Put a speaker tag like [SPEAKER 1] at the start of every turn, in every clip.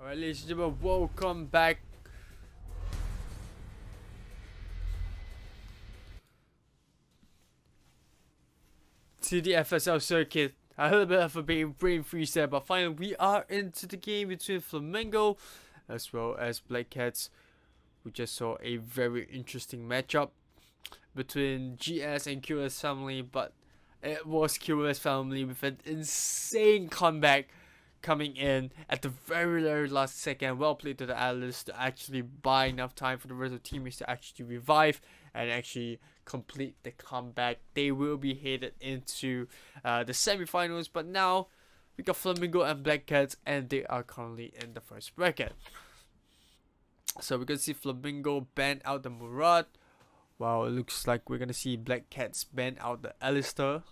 [SPEAKER 1] Alright, ladies and gentlemen, welcome back to the FSL circuit. I had a bit of a brain freeze there, but finally we are into the game between FLAMINGO as well as BlackCats. We just saw a very interesting matchup between GS and QS family, but it was QS family with an insane comeback coming in at the very last second. Well played to the Atlas to actually buy enough time for the rest of the teammates to actually revive and actually complete the comeback. They will be headed into the semi-finals, but now we got FLAMINGO and BlackCats, and they are currently in the first bracket. So we're gonna see FLAMINGO ban out the Murad. Wow, it looks like we're gonna see BlackCats ban out the Alistair.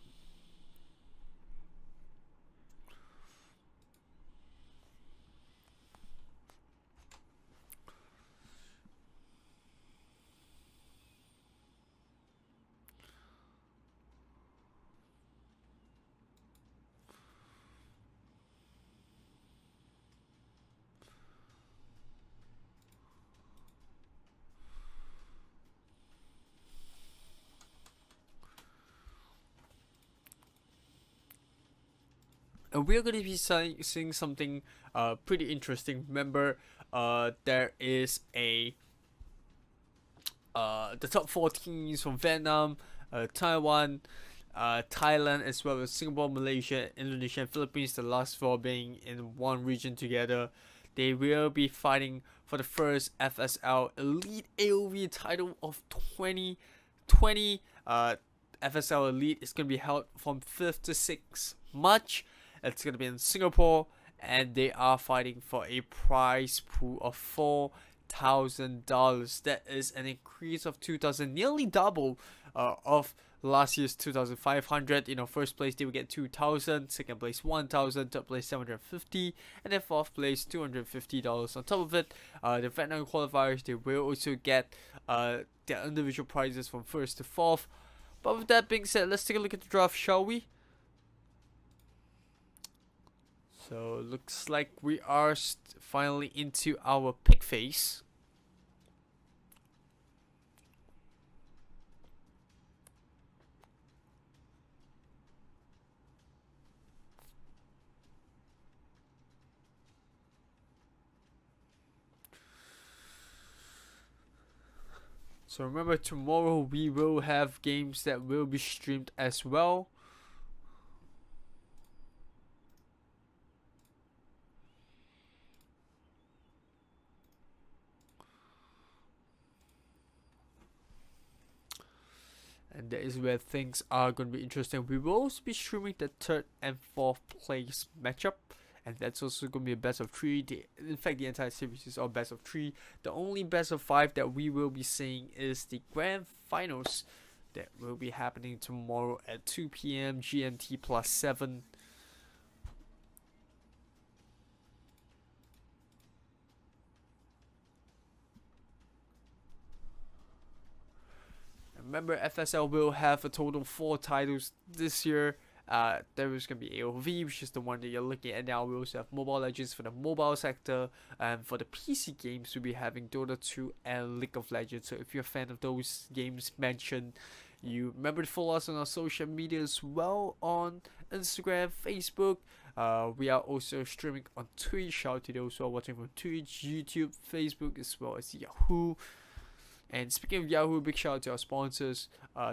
[SPEAKER 1] And we're going to be seeing something pretty interesting. Remember, there is a the top 4 teams from Vietnam, Taiwan, Thailand, as well as Singapore, Malaysia, Indonesia, and Philippines. The last 4 being in one region together. They will be fighting for the first FSL Elite AoV title of 2020. FSL Elite is going to be held from 5th to 6th March. It's going to be in Singapore, and they are fighting for a prize pool of $4,000. That is an increase of 2,000, nearly double of last year's 2,500. First place they will get 2,000, second place 1,000, third place 750, and then fourth place $250. On top of it, the Vietnam qualifiers, they will also get their individual prizes from 1st to 4th. But with that being said, let's take a look at the draft, shall we? So looks like we are finally into our pick phase. So remember, tomorrow we will have games that will be streamed as well. And that is where things are going to be interesting. We will also be streaming the 3rd and 4th place matchup, and that's also going to be a best of 3. In fact, the entire series is all best of 3. The only best of 5 that we will be seeing is the grand finals that will be happening tomorrow at 2 p.m. GMT +7. Remember, FSL will have a total of 4 titles this year. There is going to be AoV, which is the one that you're looking at now. We also have Mobile Legends for the mobile sector. And for the PC games, we'll be having Dota 2 and League of Legends. So if you're a fan of those games mentioned, you remember to follow us on our social media as well, on Instagram, Facebook. We are also streaming on Twitch. Shout out to those who are watching from Twitch, YouTube, Facebook, as well as Yahoo. And speaking of Yahoo, big shout out to our sponsors.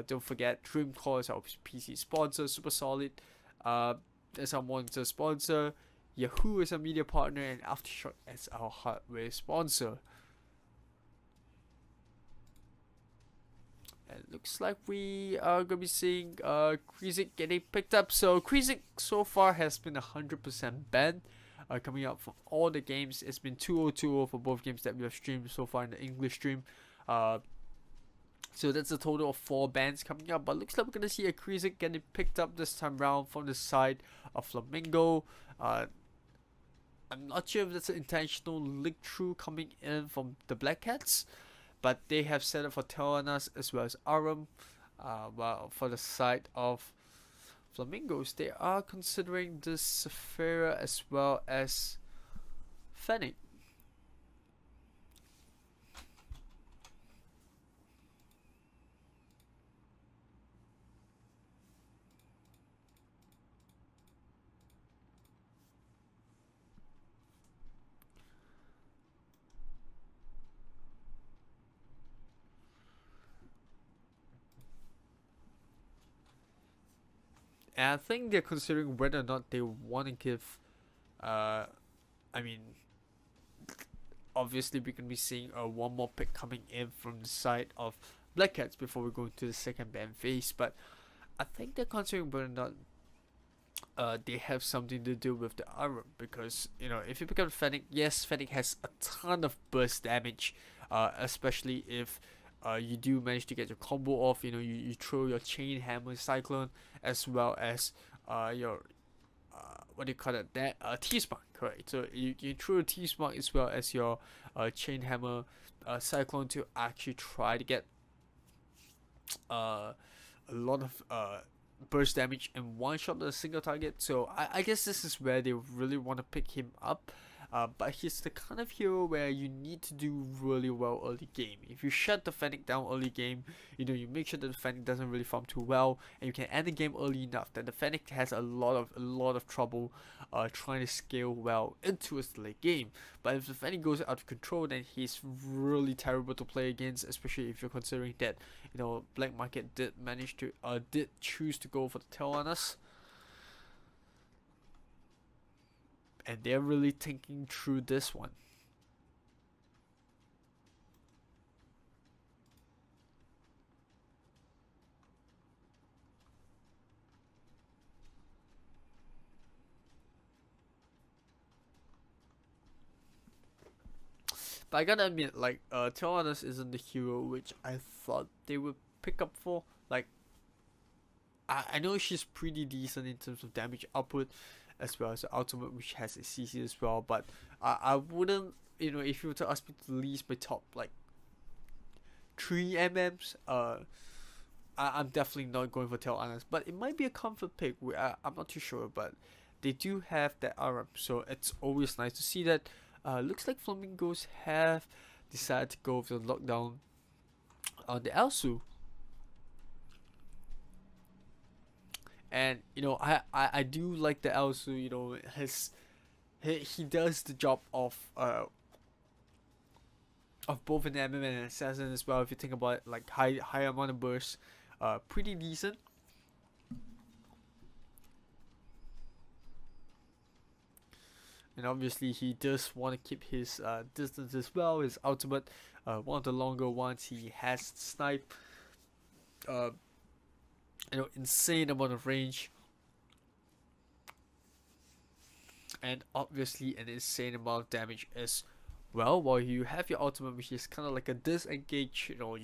[SPEAKER 1] Don't forget, Dreamcore is our PC sponsor, super solid. As our monitor sponsor. Yahoo is our media partner, and Aftershock as our hardware sponsor. And it looks like we are gonna be seeing Krizik getting picked up. So Krizik so far has been 100% banned. Coming out from all the games, it's been 2-0-2-0 for both games that we have streamed so far in the English stream. So that's a total of 4 bans coming up, but looks like we're gonna see a Krizik getting picked up this time round from the side of FLAMINGO. I'm not sure if that's an intentional leak through coming in from the BlackCats, but they have set up for Telenas as well as Aram. While for the side of FLAMINGOs, they are considering the Sephira as well as Fennec. And I think they're considering whether or not they want to give, uh, I mean, obviously we're gonna be seeing one more pick coming in from the side of BlackCats before we go into the second ban phase. But I think they're considering whether or not they have something to do with the armor, because if you pick up Fennec, yes, Fennec has a ton of burst damage, especially if you do manage to get your combo off. You throw your chain hammer cyclone as well as your what do you call it, that T-Spark, correct? So you throw a T-Spark as well as your chain hammer cyclone to actually try to get a lot of burst damage and one shot at a single target. So I guess this is where they really want to pick him up. But he's the kind of hero where you need to do really well early game. If you shut the Fennec down early game, you make sure that the Fennec doesn't really farm too well, and you can end the game early enough that the Fennec has a lot of trouble trying to scale well into a late game. But if the Fennec goes out of control, then he's really terrible to play against, especially if you're considering that Black Market did choose to go for the tail on us. And they're really thinking through this one. But I gotta admit, like, Tyrannus isn't the hero which I thought they would pick up for. Like, I know she's pretty decent in terms of damage output, as well as the ultimate, which has a CC as well. But I wouldn't, if you were to ask me to list my top like 3 MMs, I'm definitely not going for Tyrannus. But it might be a comfort pick. I'm not too sure, but they do have that RM, so it's always nice to see that. Looks like Flamingos have decided to go with the lockdown on the Elsu. And I do like the Elsu. He does the job of both an MM and an assassin as well. If you think about it, like high amount of burst, pretty decent. And obviously he does want to keep his distance as well. His ultimate, one of the longer ones, he has snipe. Insane amount of range, and obviously an insane amount of damage as well. While you have your ultimate, which is kind of like a disengage, or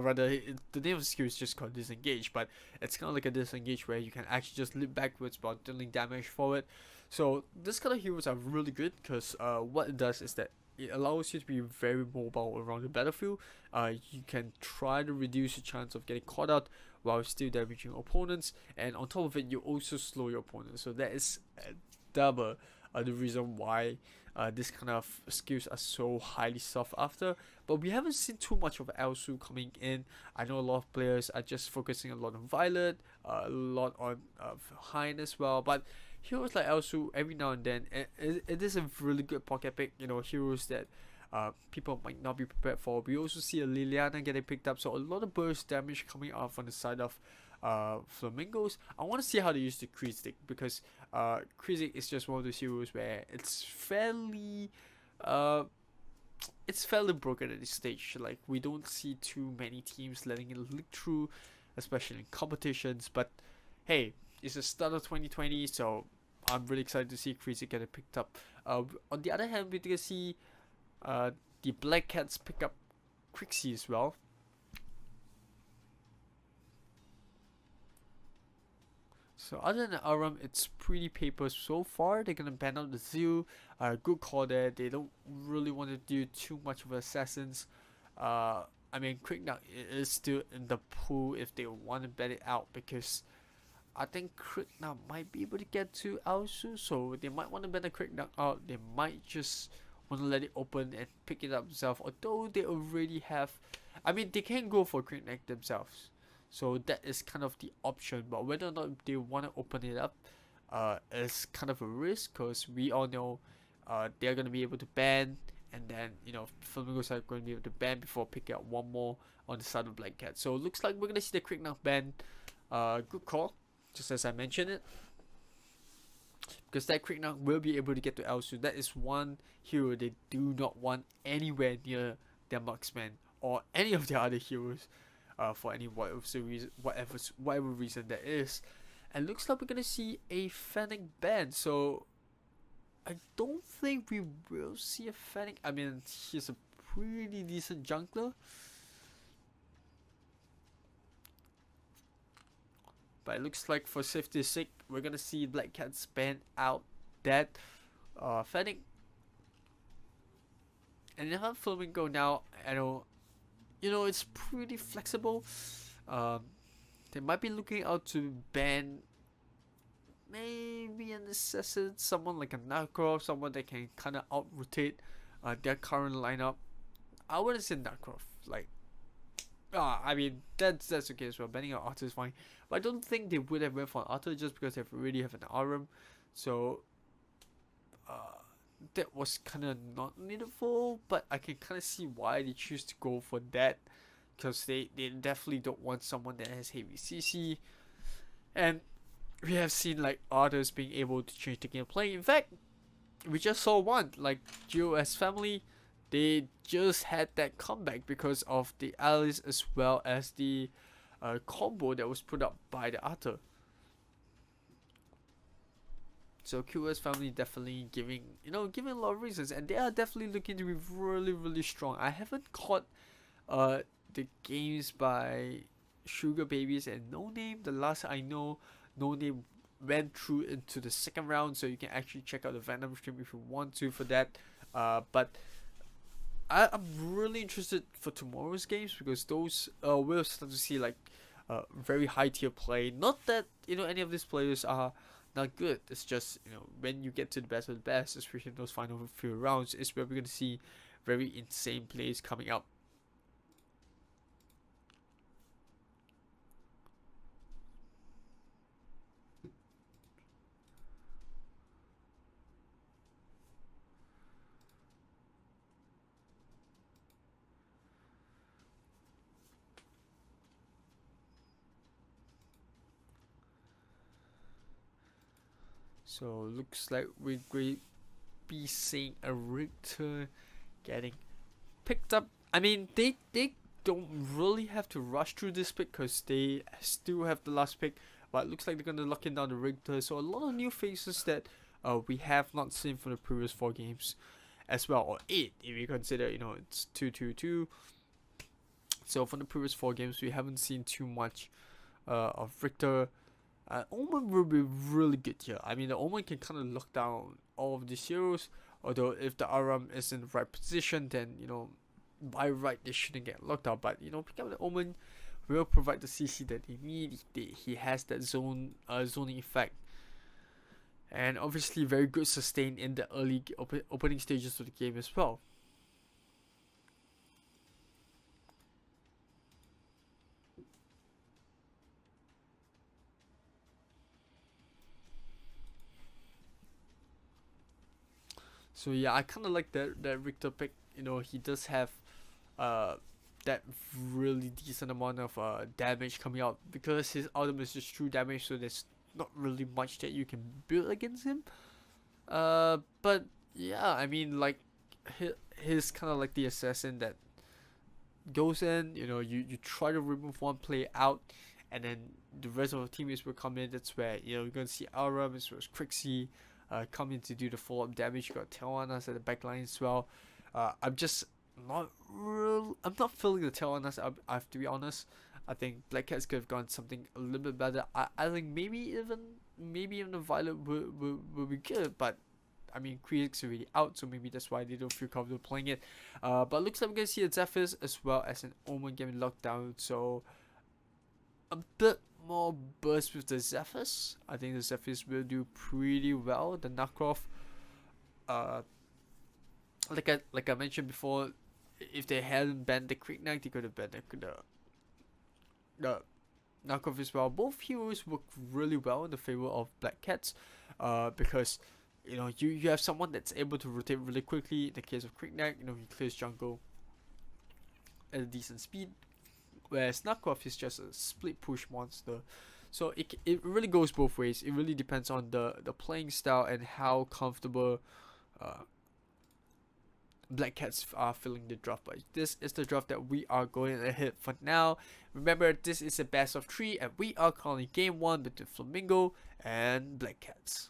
[SPEAKER 1] rather, the name of the skill is just called disengage, but it's kind of like a disengage where you can actually just leap backwards while dealing damage forward. So this kind of heroes are really good because what it does is that it allows you to be very mobile around the battlefield. You can try to reduce the chance of getting caught out while still damaging opponents, and on top of it, you also slow your opponents. So that is double the reason why this kind of skills are so highly sought after. But we haven't seen too much of Elsu coming in. I know a lot of players are just focusing a lot on Violet, a lot on Hein as well, but heroes like Elsu, every now and then, it is a really good pocket pick. Heroes that people might not be prepared for. We also see a Liliana getting picked up, so a lot of burst damage coming out from the side of Flamingos. I want to see how they use the crit stick, because crit stick is just one of those heroes where it's fairly broken at this stage. Like, we don't see too many teams letting it leak through, especially in competitions. But hey, it's the start of 2020, so I'm really excited to see crit stick getting picked up. On the other hand, we can see the BlackCats pick up Crixie as well. So other than Aram, it's pretty paper so far. They're gonna ban out the Zeal. Good call there. They don't really want to do too much of assassins. I mean, Quicknut is still in the pool if they want to ban it out, because I think Quicknut might be able to get to Elsu, so they might want to ban the Quicknut out. They might just want to let it open and pick it up themselves, although they already have. I mean, they can go for Quicknut themselves, so that is kind of the option. But whether or not they want to open it up is kind of a risk, because we all know they're going to be able to ban, and then Flamingos are going to be able to ban before picking up one more on the side of BlackCats. So it looks like we're going to see the Quicknut ban. Good call. just as I mentioned it. Because that Quick Knock will be able to get to L, so that is one hero they do not want anywhere near their marksman or any of the other heroes, for any whatever reason that is. And looks like we're gonna see a Fennec ban, so I don't think we will see a Fennec. I mean, he's a pretty decent jungler, but it looks like for safety's sake, we're gonna see BlackCats ban out that Fennec. And if I'm Flamingo now, I know, it's pretty flexible. They might be looking out to ban maybe an assassin, someone like a Narkov, someone that can kind of out-rotate their current lineup. I wouldn't say Narkov, like, I mean, that's okay as well. Banning an Arthur is fine, but I don't think they would have went for an Arthur just because they already have an RM. So that was kind of not needful, but I can kind of see why they choose to go for that, because they definitely don't want someone that has heavy CC, and we have seen like others being able to change the gameplay. In fact, we just saw one like GOS family. They just had that comeback because of the Alice as well as the combo that was put up by the Arthur. So QS family definitely giving a lot of reasons, and they are definitely looking to be really strong. I haven't caught the games by Sugar Babies and No Name. The last I know, No Name went through into the second round, so you can actually check out the Venom stream if you want to for that. But I'm really interested for tomorrow's games, because those we'll start to see like very high tier play. Not that any of these players are not good. It's just when you get to the best of the best, especially in those final few rounds, is where we're gonna see very insane plays coming out. So looks like we're going to be seeing a Richter getting picked up. I mean, they don't really have to rush through this pick because they still have the last pick, but it looks like they're going to lock in down the Richter. So a lot of new faces that we have not seen from the previous 4 games as well, or 8 if you consider it's 2-2-2. So from the previous 4 games, we haven't seen too much of Richter. Omen will be really good here. I mean, the Omen can kind of lock down all of these heroes, although if the RM is in the right position, then by right they shouldn't get locked out. But picking up the Omen will provide the CC that they need. He has that zoning effect, and obviously very good sustain in the early opening stages of the game as well. So yeah, I kind of like that Richter pick. He does have that really decent amount of damage coming out, because his ultimate is just true damage, so there's not really much that you can build against him. But yeah, I mean, like he's kind of like the assassin that goes in. You try to remove one player out, and then the rest of the teammates will come in. That's where you're gonna see Aram as well as Crixie come in to do the follow-up damage. You got Telwanas at the backline as well. I'm not feeling the Telwanas. I have to be honest. I think BlackCats could have gone something a little bit better. I think maybe even the Violet will be good, but I mean, Creek's already out, so maybe that's why they don't feel comfortable playing it. But looks like we're gonna see a Zephyrs as well as an Omen getting locked down. So a bit more burst with the Zephyrs. I think the Zephyrs will do pretty well. The Narkov, like I mentioned before, if they hadn't banned the Creek Knight, they could have banned the Narkov as well. Both heroes work really well in the favor of BlackCats, because you have someone that's able to rotate really quickly. In the case of Creek Knight, he clears jungle at a decent speed, whereas Narkov is just a split push monster. So it really goes both ways. It really depends on the playing style and how comfortable BlackCats are filling the draft. But this is the draft that we are going ahead for now. Remember, this is a best of 3 and we are calling game 1 between Flamingo and BlackCats.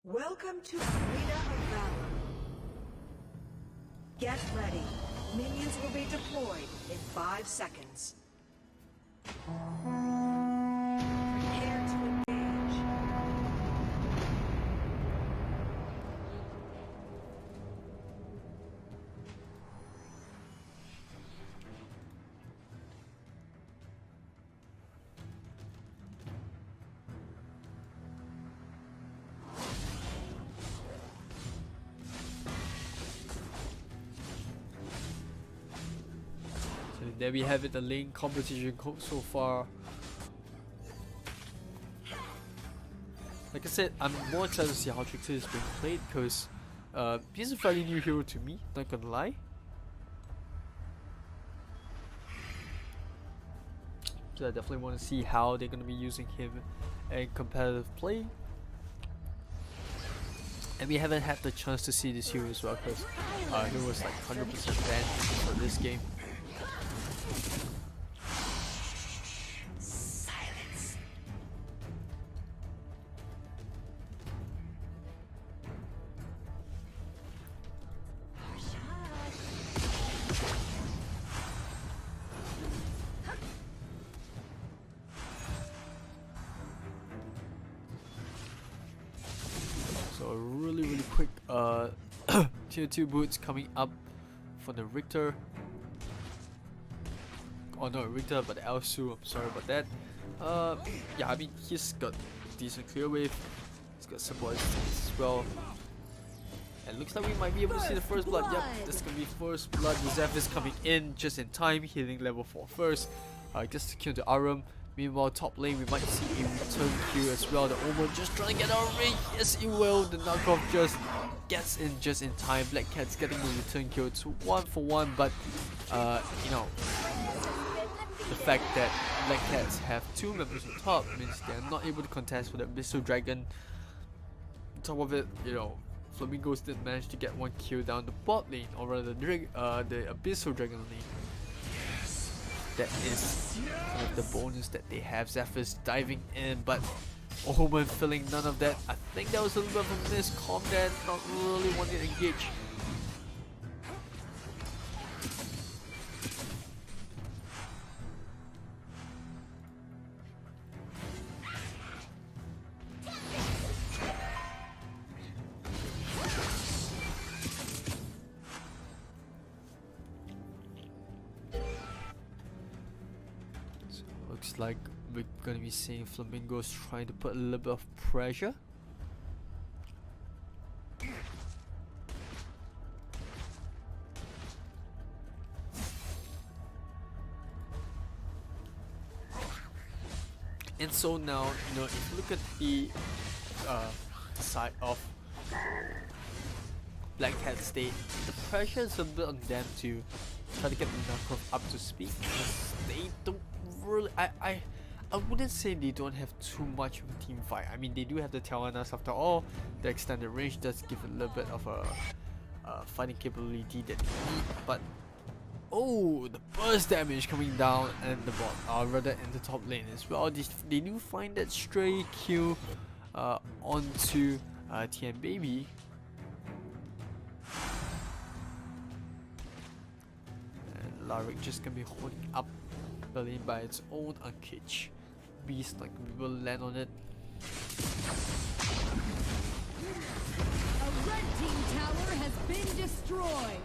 [SPEAKER 2] Welcome to Arena of Valor. Get ready. Minions will be deployed in 5 seconds. Prepare to engage.
[SPEAKER 1] There we have it, the lane competition so far. Like I said, I'm more excited to see how Trickster is being played because he's a fairly new hero to me, not gonna lie. So I definitely want to see how they're gonna be using him in competitive play. And we haven't had the chance to see this hero as well because he was like 100% banned for this game. So a really quick tier 2 boots coming up for the Richter. Oh no, Richter, but the Elsu, I'm sorry about that. Yeah, I mean, he's got decent clear wave. He's got support as well. And looks like we might be able to see the first blood. Yep, this is gonna be first blood. The Zeph is coming in just in time, healing level 4 first. Just to kill the Arum. Meanwhile, top lane, we might see a return queue as well. The Omen just trying to get out of range. Yes, it will. The knockoff just gets in just in time. BlackCats getting the return kill to 1-for-1, but you know, the fact that BlackCats have 2 members on top means they're not able to contest for the Abyssal Dragon. On top of it, you know, Flamingos did manage to get 1 kill down the bot lane, or rather the Abyssal Dragon lane. That is kind of the bonus that they have. Zephyr's diving in, but Omen filling none of that. I think that was a little bit of a miscom there, not really wanting to engage. Looks like we're gonna be seeing Flamingos trying to put a little bit of pressure. And so now, you know, if you look at the side of BlackCats state, the pressure is a bit on them to try to get the knockoff up to speed. They don't really, I wouldn't say they don't have too much of a team fight. I mean, they do have the Tawanas after all. The extended range does give a little bit of a fighting capability that they need, but oh, the burst damage coming down and the bot, rather in the top lane as well. They do find that stray Q onto TN Baby. And Larrick just gonna be holding up the lane by its own uncage. Beast, like, we will land on it.
[SPEAKER 3] A red team tower has been destroyed.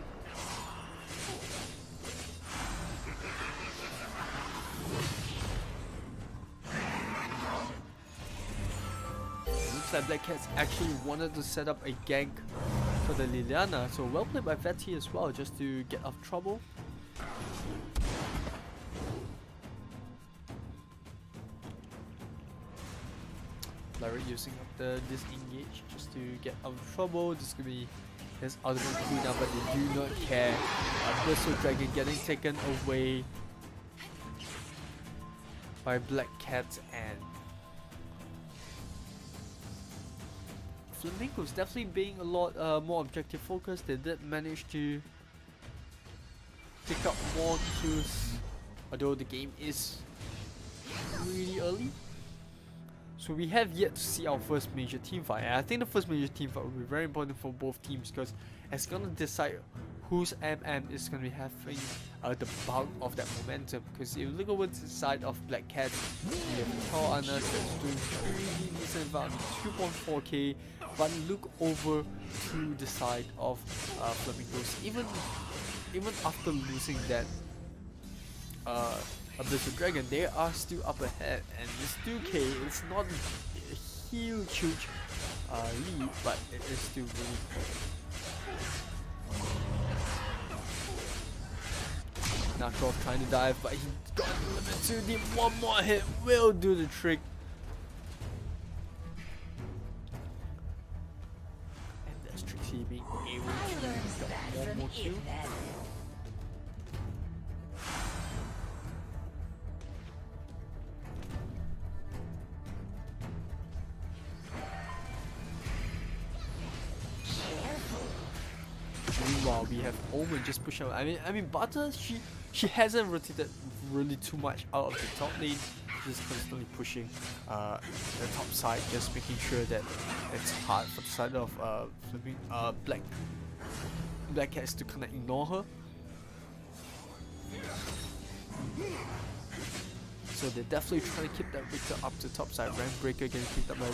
[SPEAKER 1] Looks like BlackCats actually wanted to set up a gank for the Liliana, so well played by Veti as well, just to get out of trouble. Flare using up the disengage just to get out of trouble. This could be his ultimate cooldown, but they do not care. Abyssal Dragon getting taken away by BlackCats, and Flamingo's definitely being a lot more objective focused. They did manage to pick up more kills, although the game is really early. So we have yet to see our first major team fight, and I think the first major team fight will be very important for both teams because it's gonna decide whose MM is gonna be having the bulk of that momentum. Because if you look over to the side of BlackCats, we have Tall Anas that's doing pretty decent, about 2.4k. But look over to the side of Flamingos, even after losing that Abyssal Dragon, they are still up ahead, and this 2k is not a huge lead, but it is still really close. Knockoff trying to dive, but he got a little bit too deep. One more hit will do the trick. And that's Trixie being able to get one more kill. Meanwhile, we have Omen just pushing out. I mean, Butter, she hasn't rotated really too much out of the top lane. She's constantly pushing the top side, just making sure that it's hard for the side of BlackCats to kind of ignore her. So they're definitely trying to keep that Victor up to top side. Rank Breaker getting picked up by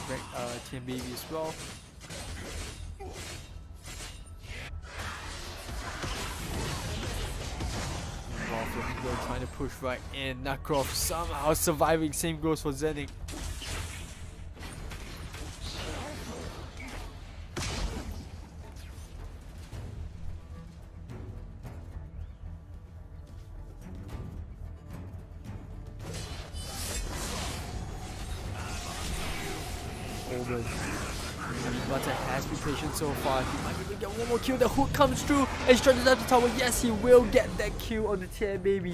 [SPEAKER 1] TM Baby as well. Flamingo trying to push right in. Nakroff somehow surviving. Same goes for Zenix. Omen. Butter has been patient so far. He might be able to get one more kill. The hook comes through and he stretches out the tower. Yes, he will get that kill on the TM Baby.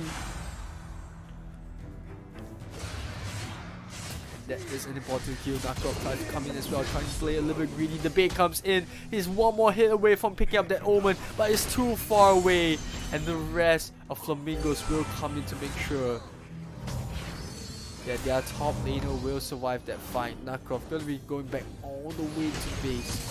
[SPEAKER 1] That is an important kill. Knockoff tries to come in as well, trying to play a little bit greedy. The bait comes in. He's one more hit away from picking up that Omen, but it's too far away. And the rest of Flamingos will come in to make sure that their top laner will survive that fight. Nakroff gonna be going back all the way to base.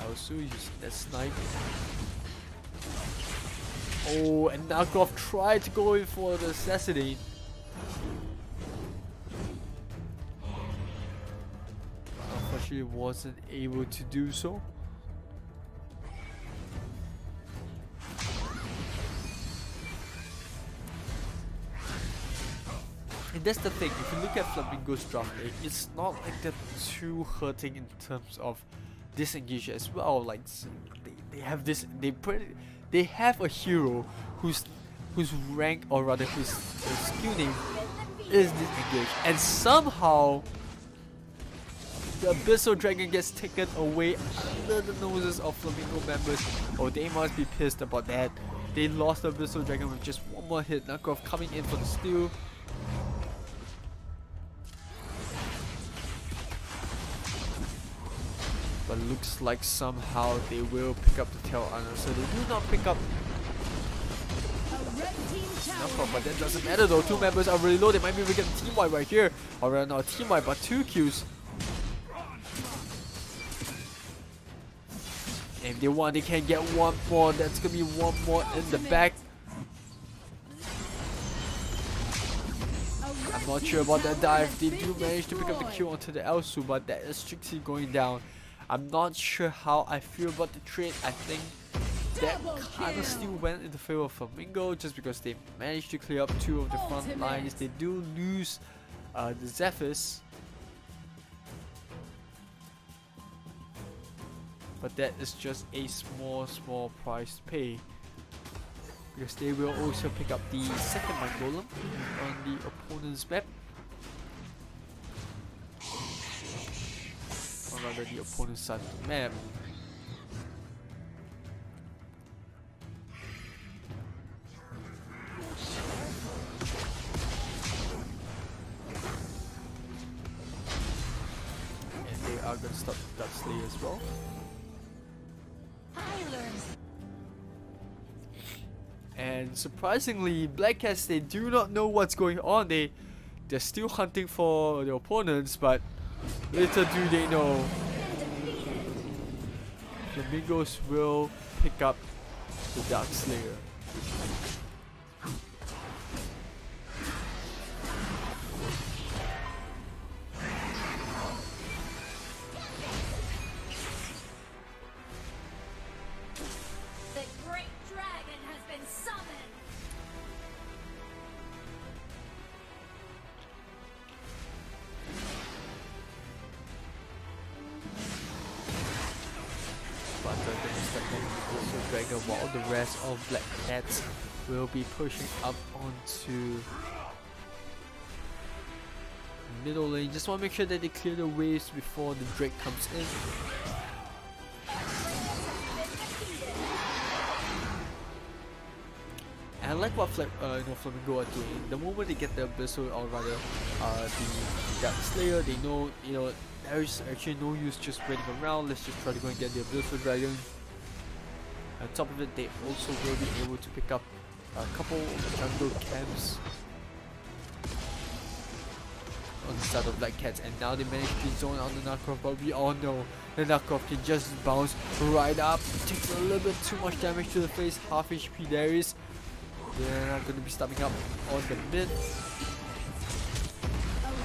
[SPEAKER 1] Also using that snipe. Oh, and Nakroff tried to go in for the assassinate. Unfortunately, wasn't able to do so. And that's the thing, if you look at Flamingo's draft lane, it's not like they're too hurting in terms of disengage as well. Like they have this, they have a hero whose rank, or rather whose skill name is disengage, and somehow the Abyssal Dragon gets taken away under the noses of Flamingo members. Oh, they must be pissed about that. They lost the Abyssal Dragon with just one more hit. Nakroff coming in for the steal. But looks like somehow they will pick up the tail honor, so they do not pick up Nakroff, but that doesn't matter though. Two members are really low. They might be able to get a team wipe right here. Alright, not a team wipe, but 2 kills. And if they want, they can get one more. That's gonna be one more in the back. I'm not sure about that dive. They do manage to pick up the kill onto the Elsu, but that is Trixie going down. I'm not sure how I feel about the trade. I think that kind of still went in the favor of Flamingo just because they managed to clear up 2 of the front lines. They do lose the Zephyrs, but that is just a small price to pay, because they will also pick up the second Mind Golem on the opponent's map, or rather the opponent's side of the map. And they are going to stop that Slayer as well. And surprisingly, BlackCats, they do not know what's going on. They're still hunting for their opponents, but little do they know, Flamingos will pick up the Dark Slayer. While the rest of BlackCats will be pushing up onto middle lane. Just want to make sure that they clear the waves before the Drake comes in. And I like what Flamingo are doing. The moment they get the Abyssal, or rather the Dark Slayer, they know, there's actually no use just waiting around. Let's just try to go and get the Abyssal Dragon. On top of it, they also will be able to pick up a couple of jungle camps on the side of BlackCats, and now they managed to zone on the Narkov, but we all know the Narkov can just bounce right up. Takes a little bit too much damage to the face, half HP there is. They're not going to be stopping up on the mid.
[SPEAKER 3] A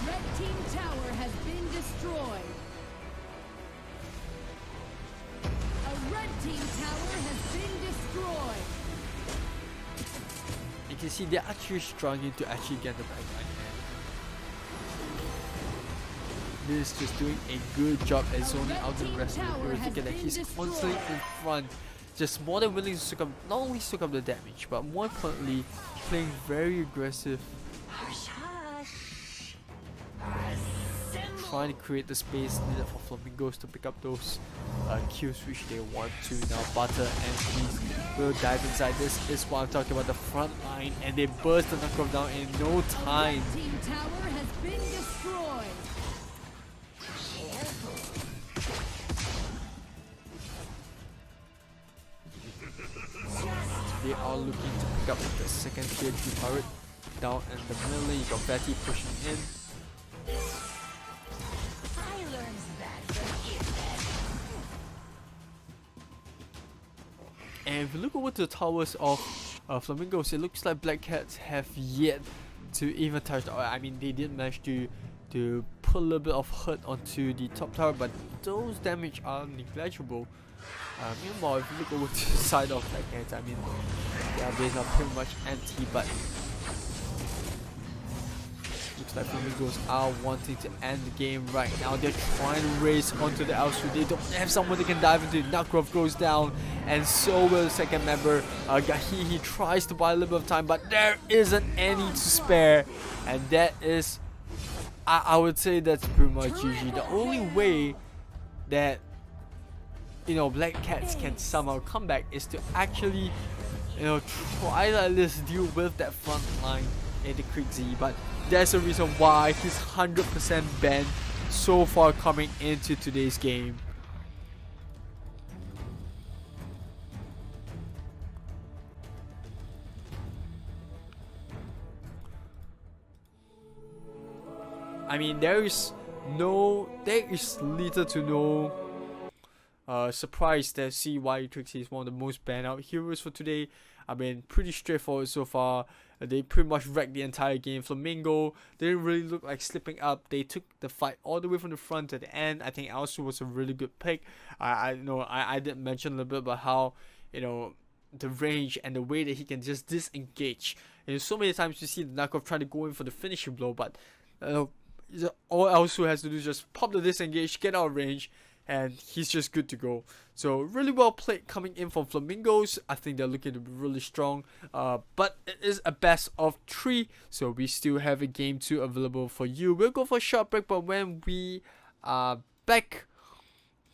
[SPEAKER 3] red team tower has been destroyed. A red team tower has been destroyed.
[SPEAKER 1] You can see they're actually struggling to actually get the backline. This is just doing a good job at zoning out the rest of the heroes. Look at that, he's constantly in front, just more than willing to not only soak up the damage, but more importantly, playing very aggressive, trying to create the space needed for Flamingos to pick up those kills which they want to. Now Butter and Please will dive inside. This is what I'm talking about, the front line, and they burst the Narkov down in no time.
[SPEAKER 3] The red team tower has been destroyed.
[SPEAKER 1] They are looking to pick up the second tier 2 turret down in the middle lane. You got Betty pushing in. And if you look over to the towers of Flamingos, it looks like BlackCats have yet to even touch the, I mean, they did manage to put a little bit of hurt onto the top tower, but those damage are negligible. Meanwhile, if you look over to the side of BlackCats, I mean, their base are pretty much empty, but looks like Flamingos are wanting to end the game right now. They're trying to race onto the L2. They don't have someone they can dive into. Narkov goes down, and so will the second member. Gahi tries to buy a little bit of time, but there isn't any to spare, and that is, I would say that's pretty much GG. The only way that BlackCats can somehow come back is to actually try to at least deal with that front line in the Creek Z, but that's the reason why he's 100% banned so far coming into today's game. I mean, there is little to no surprise to see why Trixie is one of the most banned out heroes for today. I mean, pretty straightforward so far. They pretty much wrecked the entire game. Flamingo didn't really look like slipping up. They took the fight all the way from the front to the end. I think Alsu was a really good pick. I did mention a little bit about how the range and the way that he can just disengage. And so many times you see the knockoff trying to go in for the finishing blow, but all else who has to do is just pop the disengage, get out of range, and he's just good to go. So really well played coming in from Flamingos. I think they're looking to be really strong. But it is a best of 3, so we still have a game 2 available for you. We'll go for a short break, but when we are back,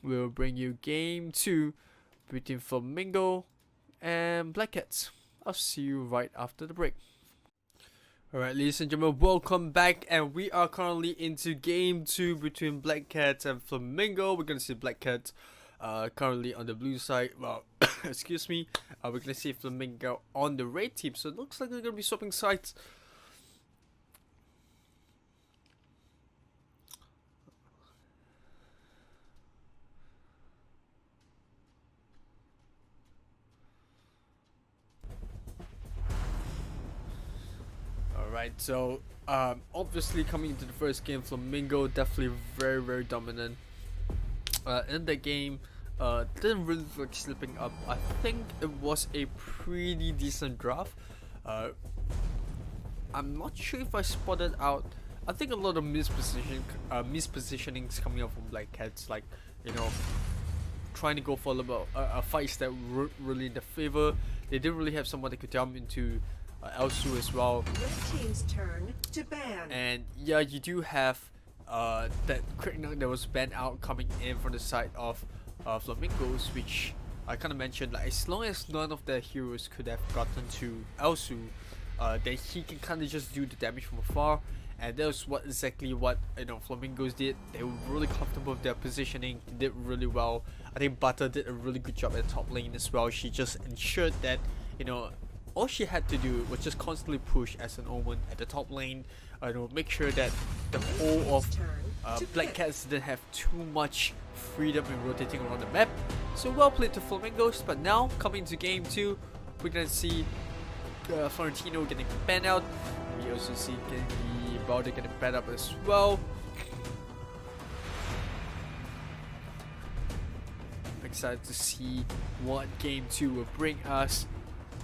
[SPEAKER 1] we'll bring you game 2 between Flamingo and BlackCats. I'll see you right after the break. Alright, ladies and gentlemen, welcome back, and we are currently into game 2 between BlackCats and Flamingo. We're gonna see BlackCats currently on the blue side. Well, excuse me. We're gonna see Flamingo on the red team. So it looks like they're gonna be swapping sides. Alright, so obviously coming into the first game, Flamingo definitely very dominant. In the game, didn't really look like slipping up. I think it was a pretty decent draft. I'm not sure if I spotted out. I think a lot of mispositionings coming up from BlackCats, like, you know, trying to go for a fights that were really in their favor. They didn't really have someone that could jump into Elsu as well.
[SPEAKER 2] Red team's turn to ban.
[SPEAKER 1] And yeah, you do have that quick knock that was banned out coming in from the side of Flamingos, which I kind of mentioned, like, as long as none of their heroes could have gotten to Elsu, then he can kind of just do the damage from afar. And that was exactly what, you know, Flamingos did. They were really comfortable with their positioning. They did really well. I think Butter did a really good job at the top lane as well. She just ensured that, you know, all she had to do was just constantly push as an Omen at the top lane. You know, make sure that the whole of BlackCats didn't have too much freedom in rotating around the map. So well played to Flamingos. But now coming to game 2, we're gonna see Florentino getting banned out. We also see the Balder getting banned up as well. I'm excited to see what game 2 will bring us.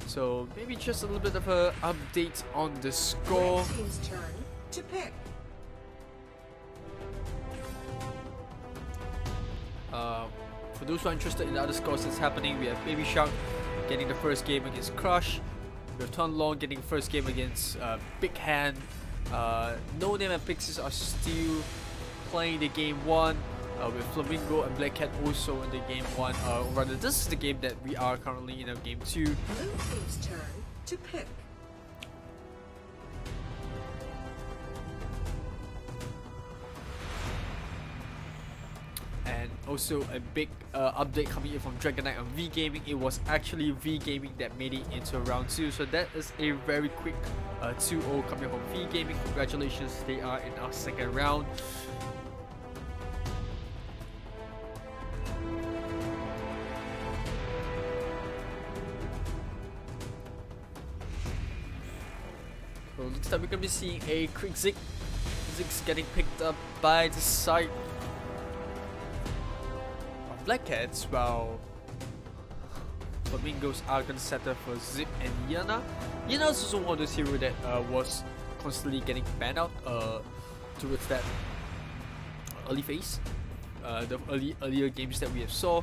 [SPEAKER 1] So maybe just a little bit of an update on the score.
[SPEAKER 2] Red team's turn to pick.
[SPEAKER 1] For those who are interested in the other scores that's happening, we have Baby Shark getting the first game against Crush. We have Ton Long getting first game against Big Hand. No Name and Pixies are still playing the game 1. With Flamingo and BlackCat also in the game 1. Rather, this is the game that we are currently in game 2.
[SPEAKER 2] Blue team's turn to pick.
[SPEAKER 1] And also a big update coming in from Dragon Knight on V Gaming. It was actually V Gaming that made it into round 2. So that is a very quick 2-0 coming from V Gaming. Congratulations, they are in our second round. So looks like we're gonna be seeing a quick Zig. Zig's getting picked up by the side of BlackCats, while Flamingos are gonna settle for Zip and Yana. Yana is also one of those heroes that was constantly getting banned out towards that early phase, the earlier games that we have saw.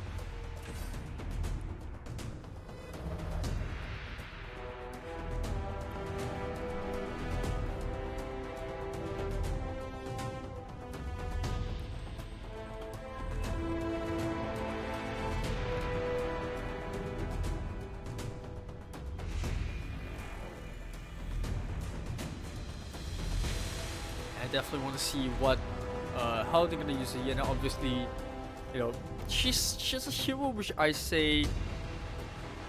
[SPEAKER 1] I definitely want to see what how they're gonna use Yana. Obviously, you know, she's a hero which I say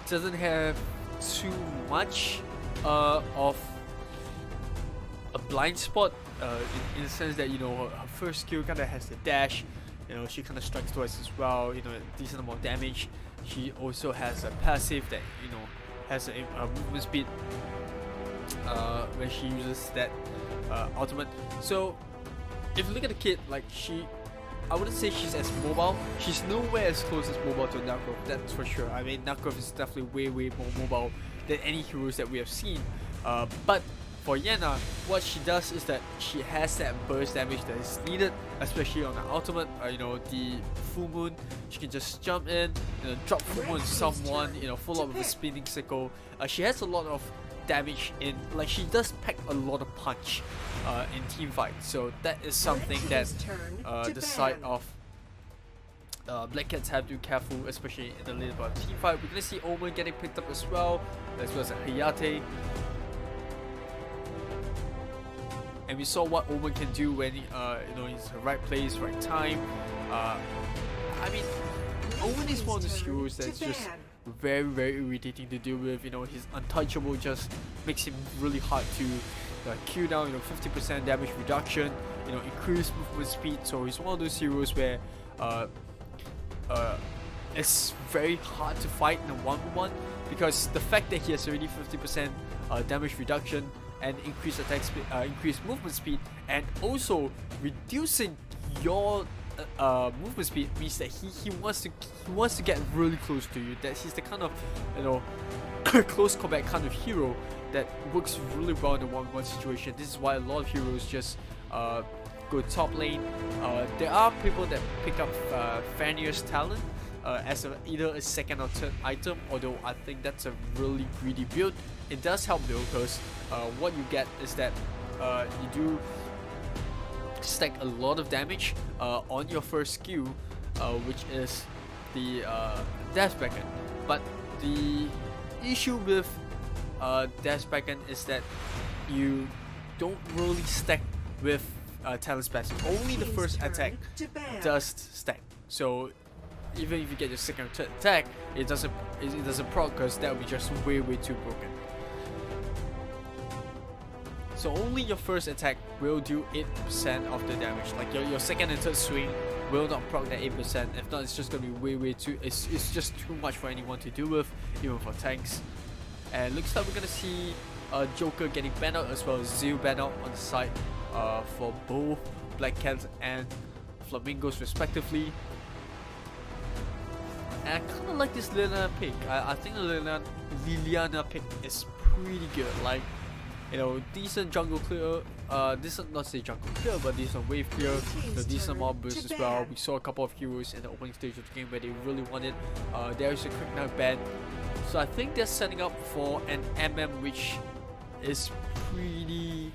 [SPEAKER 1] doesn't have too much of a blind spot in the sense that, you know, her first skill kind of has the dash. You know, she kind of strikes twice as well. You know, a decent amount of damage. She also has a passive that, you know, has a movement speed when she uses that ultimate. So if you look at the kit, like, she I wouldn't say she's as mobile. She's nowhere as close as mobile to Narkov, that's for sure. I mean, Narkov is definitely way more mobile than any heroes that we have seen. But for Yenna, what she does is that she has that burst damage that is needed, especially on the ultimate. You know, the full moon. She can just jump in, you know, drop full moon on someone, you know, follow up with a spinning sickle. She has a lot of damage in, like, she does pack a lot of punch in team fights. So that is something that the side of BlackCats have to be careful, especially in the later part of team fight. We're gonna see Omen getting picked up as well as Hayate. And we saw what Omen can do when you know, he's in the right place, right time. I mean, Omen is one of those heroes that's just very irritating to deal with. You know, his untouchable just makes him really hard to Q down. You know, 50% damage reduction. You know, increased movement speed. So he's one of those heroes where it's very hard to fight in a 1v1 because the fact that he has already 50% damage reduction and increased attack speed, increased movement speed, and also reducing your movement speed means that he wants to get really close to you. That he's the kind of, you know, close combat kind of hero that works really well in a 1v1 situation. This is why a lot of heroes just go top lane. There are people that pick up Fanier's talent as either a second or third item, although I think that's a really greedy build. It does help though, because what you get is that you do stack a lot of damage on your first skill, which is the Death Beacon. But the issue with Death Beacon is that you don't really stack with talent passive. Only the first attack does stack. So even if you get your second or third attack, it doesn't proc, because that would be just way too broken. So only your first attack will do 8% of the damage. Like your second and third swing will not proc that 8%. If not, it's just gonna be way too. It's just too much for anyone to deal with, even for tanks. And looks like we're gonna see Joker getting banned out as well as Zeal banned out on the side for both BlackCats and Flamingos respectively. And I kind of like this Liliana pick. I think the Liliana pick is pretty good. Like, you know, decent jungle clear, decent, not say jungle clear, but decent wave clear, the decent mob burst as well. We saw a couple of heroes in the opening stage of the game where they really wanted. There's a quick knock ban, so I think they're setting up for an MM, which is pretty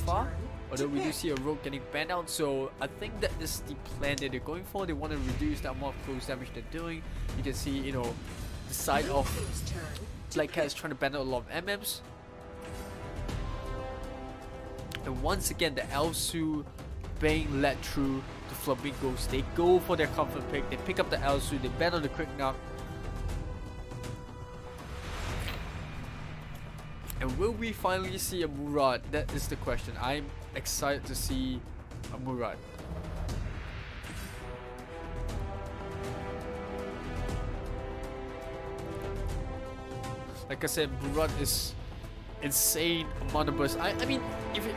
[SPEAKER 1] far. Although we do see a rogue getting banned out, so I think that is the plan that they're going for. They want to reduce the amount of close damage they're doing. You can see, you know, the side of BlackCats trying to ban out a lot of MMs. And once again, the Elsu being led through the Flamingos. They go for their comfort pick. They pick up the Elsu. They ban on the quick knock. And will we finally see a Murad? That is the question. I'm excited to see a Murad. Like I said, Murad is insane amount of burst. I mean, if you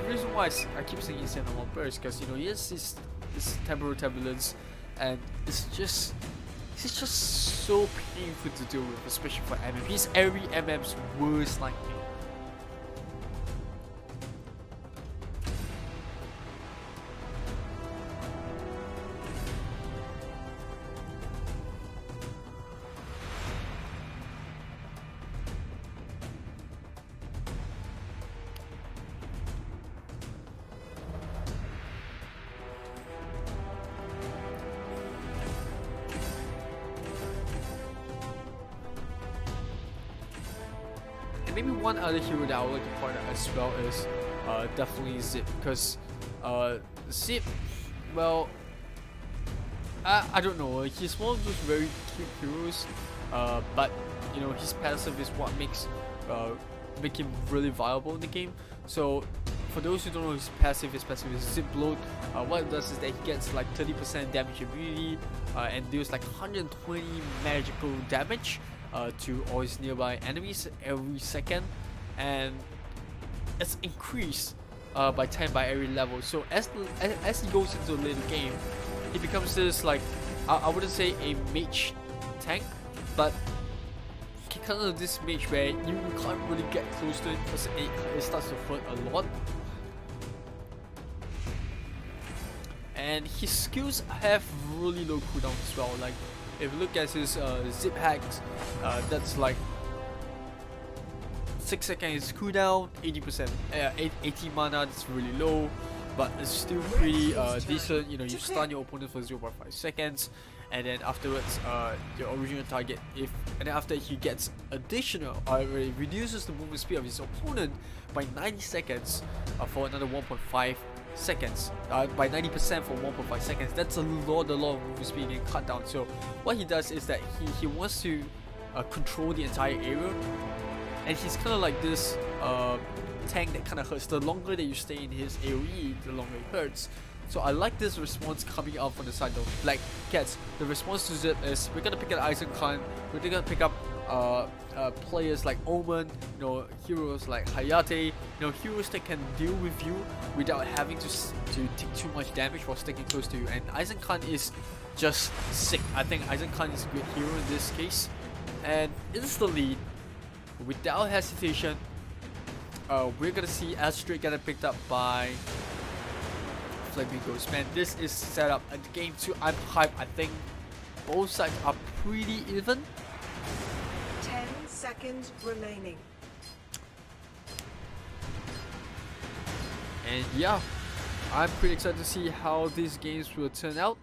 [SPEAKER 1] reason why I keep saying insane amount of burst, because, you know, he has this temporal turbulence, and it's just so painful to deal with, especially for MM. He's every MM's worst nightmare. And maybe one other hero that I would like to point out as well is definitely Zip, because Zip, well, I don't know, he's one of those very cute heroes, but, you know, his passive is what makes make him really viable in the game. So for those who don't know, his passive is Zip Load. What it does is that he gets like 30% damage immunity and deals like 120 magical damage to all his nearby enemies every second, and it's increased by 10 by every level. So as he goes into the later game, he becomes this like I wouldn't say a mage tank, but he kind of this mage where you can't really get close to it because it starts to hurt a lot. And his skills have really low cooldown as well. Like if you look at his zip hacks, that's like 6 seconds cooldown, 80%, 80 mana. That's really low, but it's still pretty decent. You know, you stun your opponent for 0.5 seconds, and then afterwards, your original target. And then after he gets additional, it reduces the movement speed of his opponent by 90 seconds for another 1.5 seconds, by 90% for 1.5 seconds. That's a lot of movement speed getting cut down. So what he does is that he wants to control the entire area, and he's kind of like this tank that kind of hurts. The longer that you stay in his AoE, the longer it hurts. So I like this response coming out from the side of BlackCats. The response to Zip is we're gonna pick up Eisenkhan, we're gonna pick up players like Omen, you know, heroes like Hayate, you know, heroes that can deal with you without having to take too much damage while sticking close to you. And Eisenkhan is just sick. I think Eisenkhan is a good hero in this case. And instantly, without hesitation, we're gonna see Astrid get picked up by FLAMINGO. Man, this is set up at game 2. I'm hyped. I think both sides are pretty even.
[SPEAKER 2] 10 seconds remaining.
[SPEAKER 1] And yeah, I'm pretty excited to see how these games will turn out.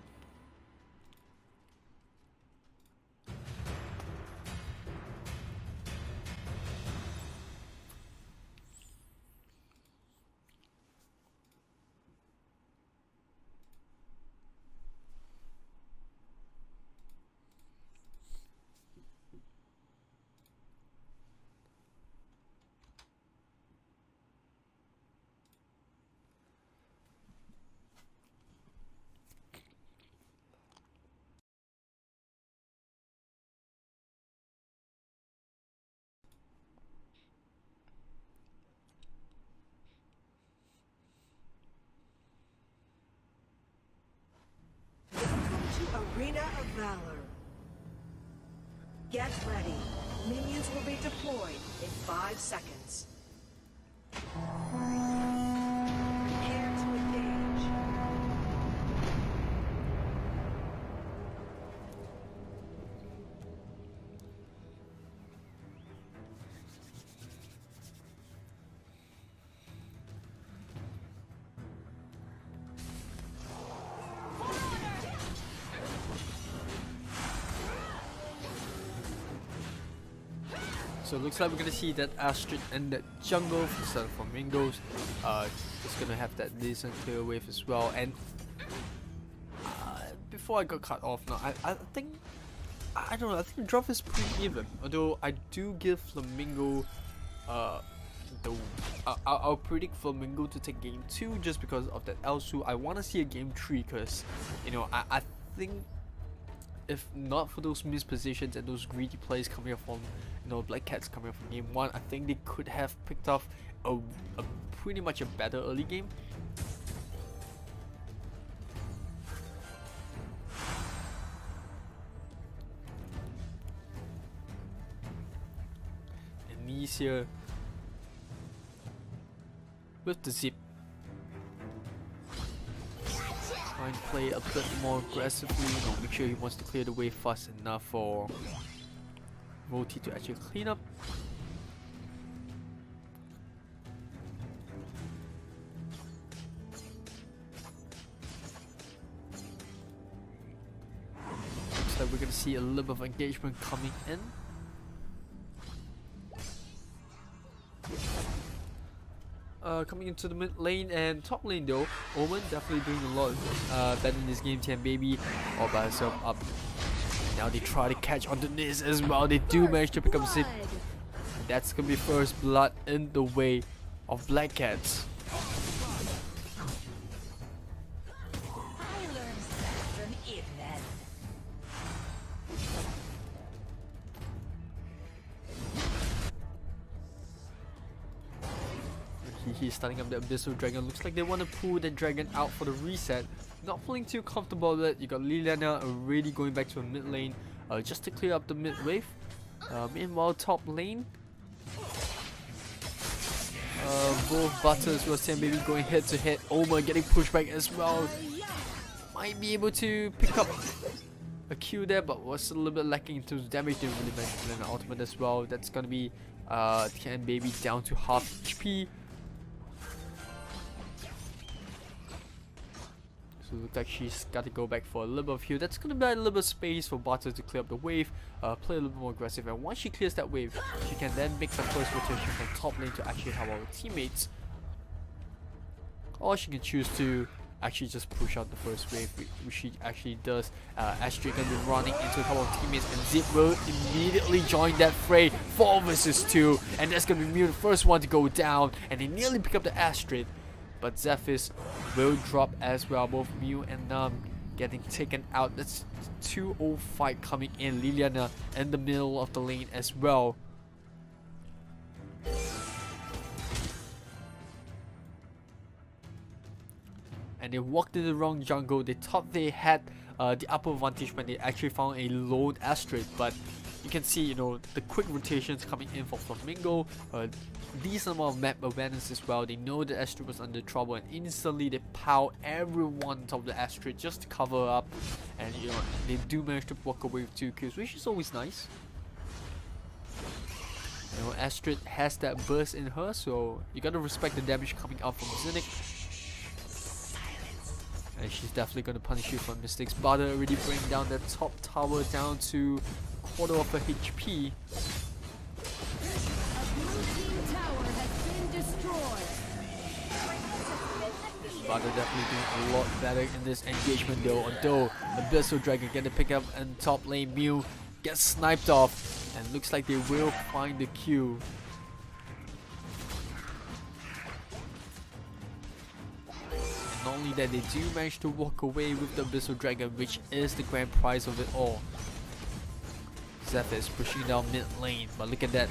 [SPEAKER 2] Arena of Valor. Get ready. Minions will be deployed in 5 seconds. Prepare to engage.
[SPEAKER 1] So it looks like we're gonna see that Astrid and that jungle instead of Flamingos. It's gonna have that decent clear wave as well. And before I got cut off now, I think I don't know. I think the drop is pretty even. Although I do give Flamingo I'll predict Flamingo to take game 2 just because of that Elsu. I want to see a game 3 because, you know, I think if not for those missed positions and those greedy plays coming up from, you know, BlackCats coming up from game 1, I think they could have picked off a pretty much a better early game. And Mies here with the zip. Try and play a bit more aggressively, you know, make sure he wants to clear the way fast enough for Voti to actually clean up. Looks like we're gonna see a little bit of engagement coming in. Coming into the mid lane and top lane though, Omen definitely doing a lot better in this game. 10 baby all by herself up. Now they try to catch onto this as well. They do manage to pick up Zip. That's gonna be first blood in the way of BlackCats. he's starting up the Abyssal Dragon. Looks like they want to pull the Dragon out for the reset. Not feeling too comfortable with it. You got Liliana already going back to a mid lane just to clear up the mid wave. Meanwhile, top lane, both Butters was Baby going head to head. Oma getting pushed back as well. Might be able to pick up a kill there, but was a little bit lacking in terms of damage. Didn't really manage to land an ultimate as well. That's gonna be Baby down to half HP. So it looks like she's got to go back for a little bit of heal. That's going to be a little bit of space for Butter to clear up the wave, play a little bit more aggressive, and once she clears that wave, she can then make the first rotation from top lane to actually help our teammates. Or she can choose to actually just push out the first wave, which she actually does. Astrid going to be running into a couple of teammates, and Zip will immediately join that fray. 4 versus 2, and that's going to be Mew, the first one to go down, and they nearly pick up the Astrid. But Zephys will drop as well. Both Mew and Nam getting taken out. That's 2-0 fight coming in. Liliana in the middle of the lane as well. And they walked in the wrong jungle. They thought they had the upper advantage when they actually found a lone Astrid, but you can see, you know, the quick rotations coming in for Flamingo, decent amount of map awareness as well. They know the Astrid was under trouble, and instantly they power everyone on top of the Astrid just to cover up, and you know, they do manage to walk away with 2 kills, which is always nice. You know, Astrid has that burst in her, so you gotta respect the damage coming out from Zinnik. And she's definitely gonna punish you for mistakes. Butter already bringing down that top tower down to a quarter of her HP. Butter definitely doing a lot better in this engagement though, although Abyssal Dragon get to pick up and top lane Mew gets sniped off, and looks like they will find the Q. And not only that, they do manage to walk away with the Abyssal Dragon, which is the grand prize of it all. Zephyr is pushing down mid lane, but look at that.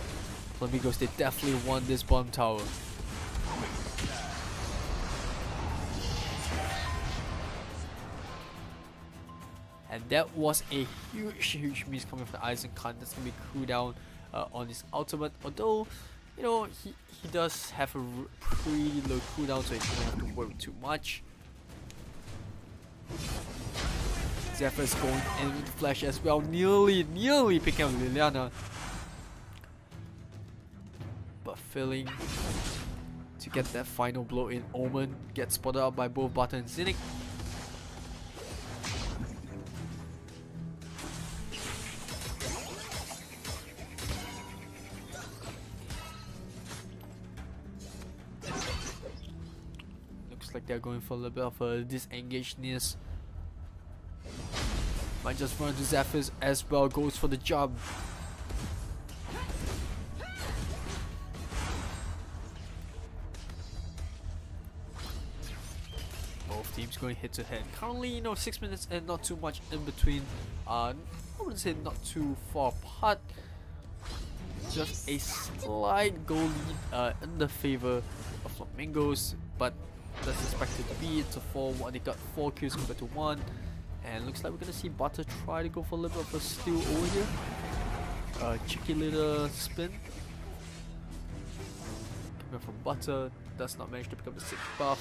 [SPEAKER 1] Flamingos, they definitely won this bottom tower. And that was a huge miss coming from Eisenkhan. That's going to be cooldown on his ultimate. Although, you know, he does have a pretty low cooldown, so he doesn't have to worry too much. Zephyr's going in with the flash as well. Nearly picking up Liliana. But failing to get that final blow in. Omen gets spotted out by both Butter and Zinnik. Like they're going for a little bit of a disengagedness. Might just run to Zephyr's as well, goes for the jump. Both teams going head to head. Currently, you know, 6 minutes and not too much in between. I wouldn't say not too far apart. Just a slight goal lead in the favor of Flamingos, but that's expected to be. It's a 4-1. They got 4 kills compared to 1, and looks like we're gonna see Butter try to go for a little bit of a steal over here. Cheeky little spin coming from Butter, does not manage to pick up the 6th buff.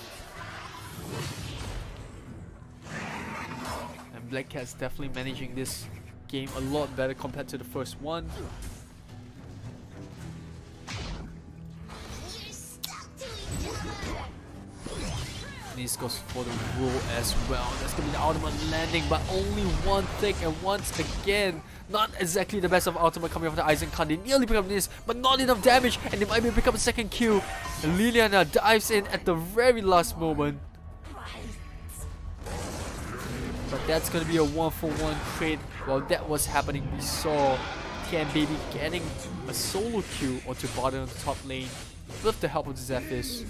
[SPEAKER 1] And BlackCats definitely managing this game a lot better compared to the first one. This goes for the roll as well. That's gonna be the ultimate landing, but only one thing, and once again, not exactly the best of ultimate coming off the Eisenkhan. They nearly pick up this, but not enough damage, and they might be able to pick up a second kill. And Liliana dives in at the very last moment. But that's gonna be a 1-for-1 trade. While that was happening, we saw Baby getting a solo kill onto Butter on the top lane with the help of the Zephys.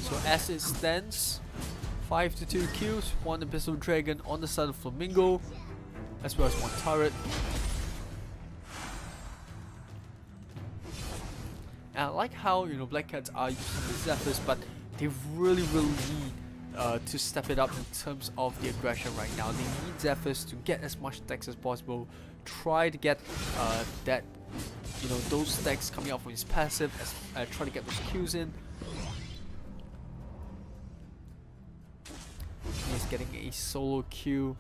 [SPEAKER 1] So as it stands, 5-2 kills, 1 Abyssal Dragon on the side of Flamingo, as well as 1 turret. And I like how, you know, BlackCats are using the Zephyrs, but they really need to step it up in terms of the aggression right now. They need Zephyrs to get as much stacks as possible, try to get that, you know, those stacks coming out from his passive, as try to get those kills in. He's getting a solo kill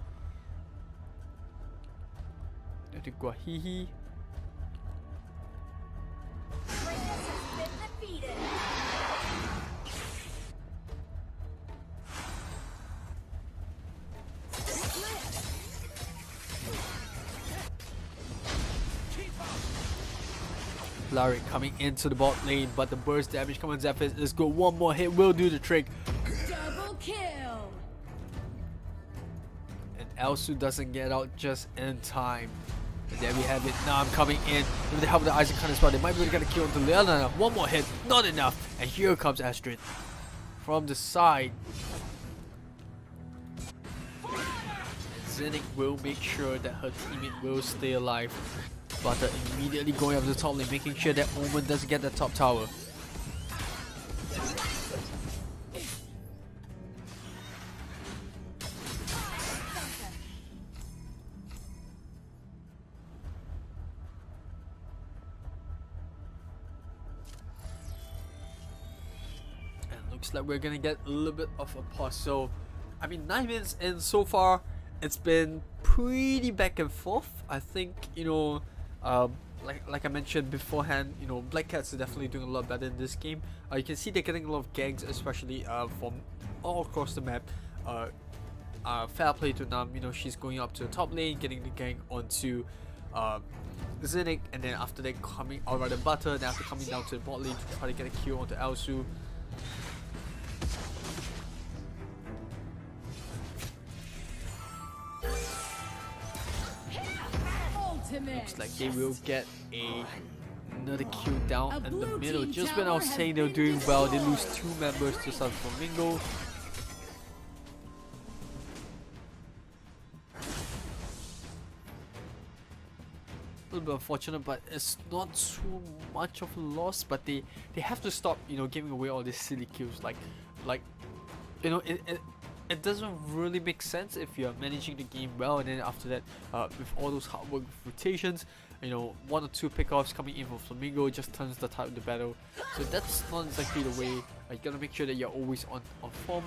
[SPEAKER 1] to Guahihi. Larry coming into the bot lane, but the burst damage coming on Zephyrs is good. One more hit will do the trick.
[SPEAKER 3] Double kill.
[SPEAKER 1] And Elsu doesn't get out just in time. And there we have it. Now I'm coming in with the help of the Isaac Hunter spot. They might be able to get a kill onto Leona. One more hit, not enough. And here comes Astrid from the side. And Zinnik will make sure that her teammate will stay alive. Butter immediately going up the top lane, making sure that Omen doesn't get the top tower. And looks like we're gonna get a little bit of a pause. So, I mean, 9 minutes in so far, it's been pretty back and forth. I think, you know, like I mentioned beforehand, you know, BlackCats are definitely doing a lot better in this game. You can see they're getting a lot of ganks, especially from all across the map. Fair play to Nam, you know, she's going up to the top lane, getting the gank onto Zinnik, and then after that coming, or rather Butter, and after coming down to the bot lane to try to get a kill onto Elsu. Looks like they will get another kill down in the middle. Just when I was saying they were doing well, they lose 2 members to South Flamingo. A little bit unfortunate, but it's not too much of a loss. But they have to stop, you know, giving away all these silly kills. Like you know, it doesn't really make sense if you're managing the game well, and then after that, with all those hard work rotations, you know, 1 or 2 pickoffs coming in from Flamingo just turns the tide of the battle. So that's not exactly the way. You gotta make sure that you're always on form.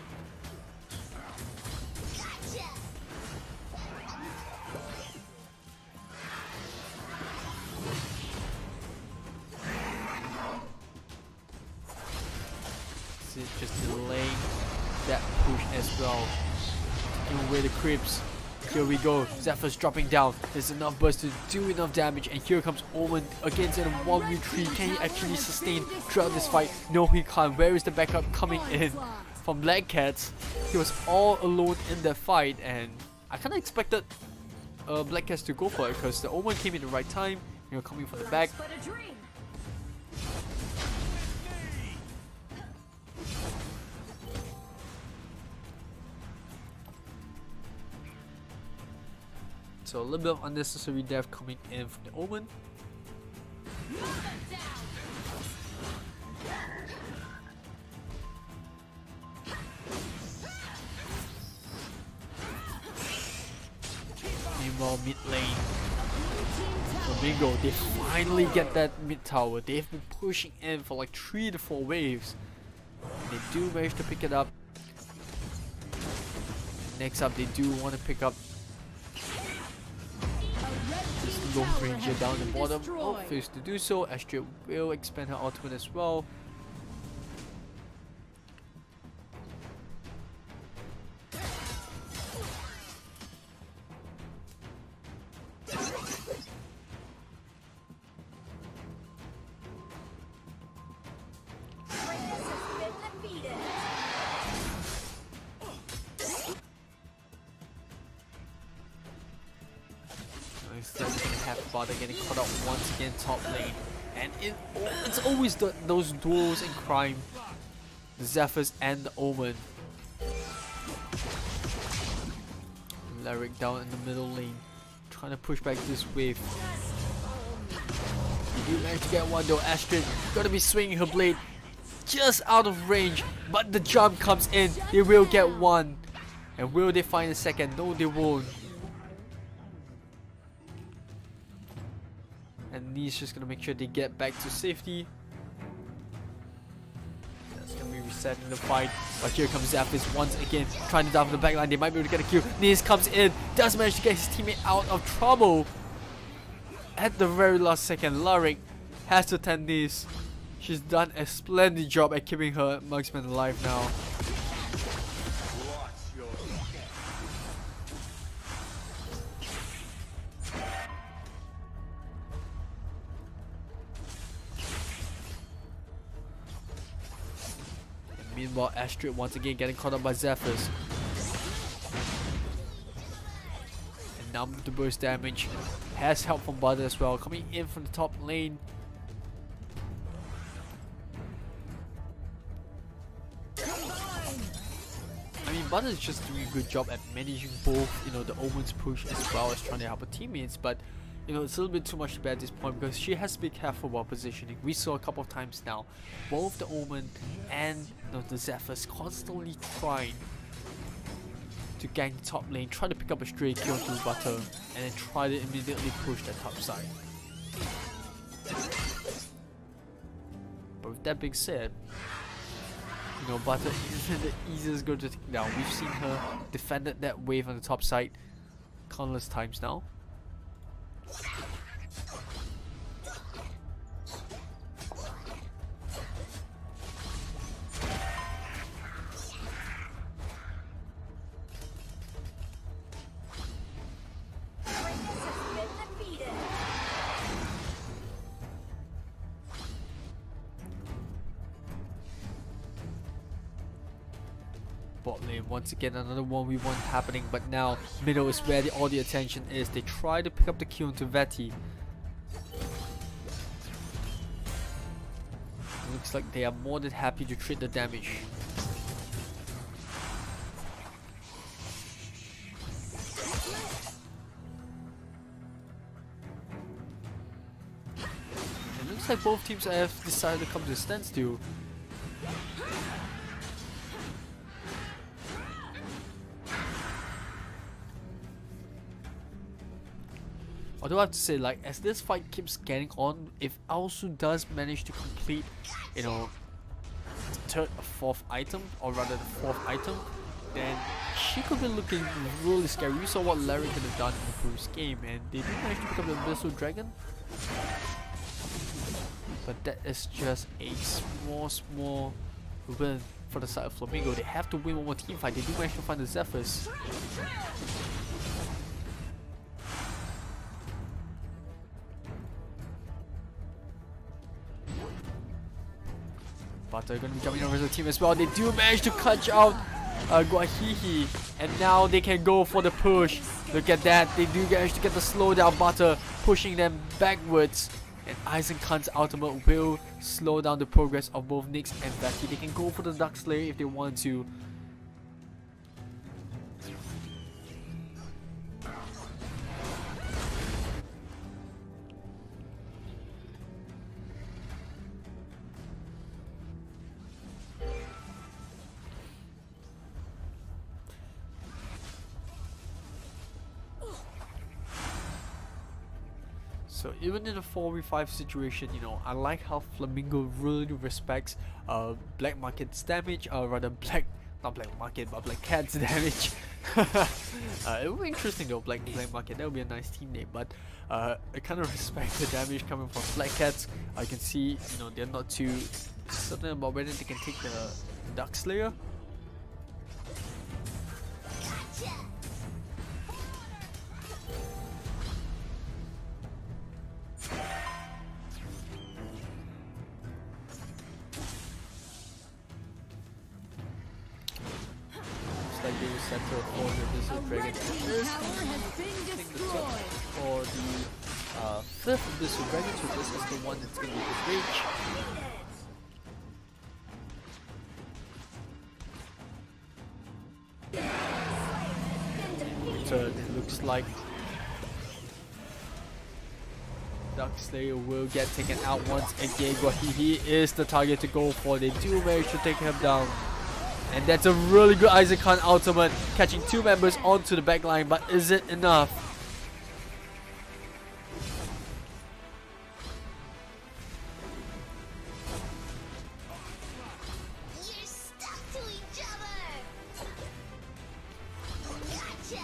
[SPEAKER 1] See, just delaying that push as well. Taking away the creeps. Here we go. Zephyr's dropping down. There's enough burst to do enough damage, and here comes Omen against a 1v3. Can he actually sustain throughout this fight? No, he can't. Where is the backup coming in from BlackCats? He was all alone in the fight, and I kind of expected BlackCats to go for it because the Omen came in the right time. You know, coming from the back. So a little bit of unnecessary death coming in from the Omen. Meanwhile, mid lane, Flamingo, they finally get that mid tower. They've been pushing in for like 3 to 4 waves. They do manage to pick it up. Next up, they do want to pick up Lone Ranger down the bottom. Fails to do so. Astrid will expand her ultimate as well. Instead, we're gonna have Butter getting caught up once again top lane, and it's always those duos in crime, the Zephyrs and the Omen. Lyric down in the middle lane, trying to push back this wave. You do manage to get one though. Astrid gonna be swinging her blade just out of range, but the jump comes in. They will get one. And will they find a second? No, they won't. And Lee's just gonna make sure they get back to safety. That's gonna be resetting the fight. But here comes Zappis once again, trying to dive in the backline. They might be able to get a kill. Niz comes in, does manage to get his teammate out of trouble. At the very last second, Lyric has to tend Niz. She's done a splendid job at keeping her marksman alive now. Meanwhile, Astrid once again getting caught up by Zephyrs. And now the burst damage has help from Butter as well, coming in from the top lane. I mean, Butter is just doing a good job at managing both, you know, the Omen's push as well as trying to help her teammates, but you know, it's a little bit too much to bear at this point because she has to be careful while positioning. We saw a couple of times now, both the Omen and the Zephyrs constantly trying to gank the top lane, try to pick up a stray kill to Butter, and then try to immediately push the top side. But with that being said, you know, Butter isn't the easiest girl to take down. We've seen her defended that wave on the top side countless times now. Bot lane, once again another 1v1 happening, but now middle is where all the attention is. They try to pick up the kill into Veti. Looks like they are more than happy to trade the damage. It looks like both teams have decided to come to a standstill. Although I have to say, like, as this fight keeps getting on, if Aosu does manage to complete, you know, the third or fourth item, or rather the fourth item, then she could be looking really scary. We saw what Larry could have done in the previous game, and they did manage to pick up the Abyssal Dragon. But that is just a small win for the side of Flamingo. They have to win one more team fight. They do manage to find the Zephyrs. But they're going to be jumping over the team as well. They do manage to catch out Guahihi, and now they can go for the push. Look at that, they do manage to get the slowdown. Butter pushing them backwards, and Eisenkhan's ultimate will slow down the progress of both Nyx and Veti. They can go for the Dark Slayer if they want to. So even in a 4v5 situation, you know, I like how Flamingo really respects Black Market's damage, or rather not Black Market, but BlackCats damage. It would be interesting though, Black Market, that would be a nice team name, but I kind of respect the damage coming from BlackCats. I can see, you know, they're not too certain about whether they can take the Dark Slayer. Like they will settle for the Abyssal Dragon. Or the fifth Abyssal Dragon, so this is the one that's going to be the bridge. Return like Darkslayer will get taken out once again. Guahihi is the target to go for. They do manage to take him down. And that's a really good Isaac Khan ultimate, catching 2 members onto the backline, but is it enough?
[SPEAKER 4] You're stuck to each other. Gotcha.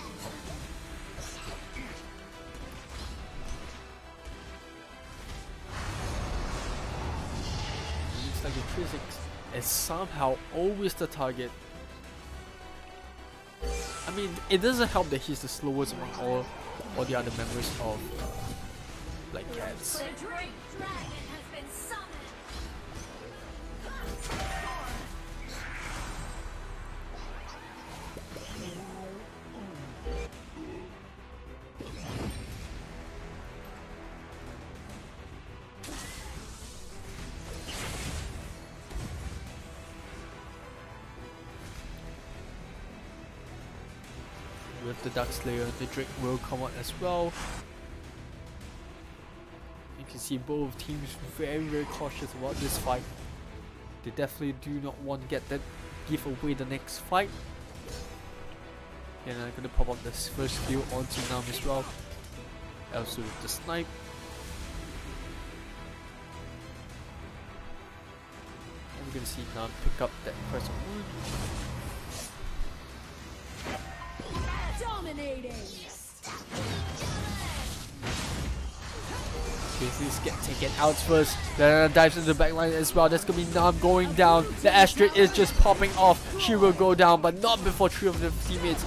[SPEAKER 1] Looks like the physics is somehow always the target. I mean, it doesn't help that he's the slowest among all the other members of BlackCats.
[SPEAKER 3] The Great Dragon has been summoned.
[SPEAKER 1] With the Darkslayer, the Drake will come out as well. You can see both teams very cautious about this fight. They definitely do not want to get that, give away the next fight. And I'm gonna pop up this first skill onto Nam as well. Also with the snipe. And we're gonna see Nam pick up that crescent wound.
[SPEAKER 3] Dominating.
[SPEAKER 1] Basically get taken out first, then dives into the backline as well. That's gonna be Nam going down. The Astrid is just popping off. She will go down, but not before 3 of the teammates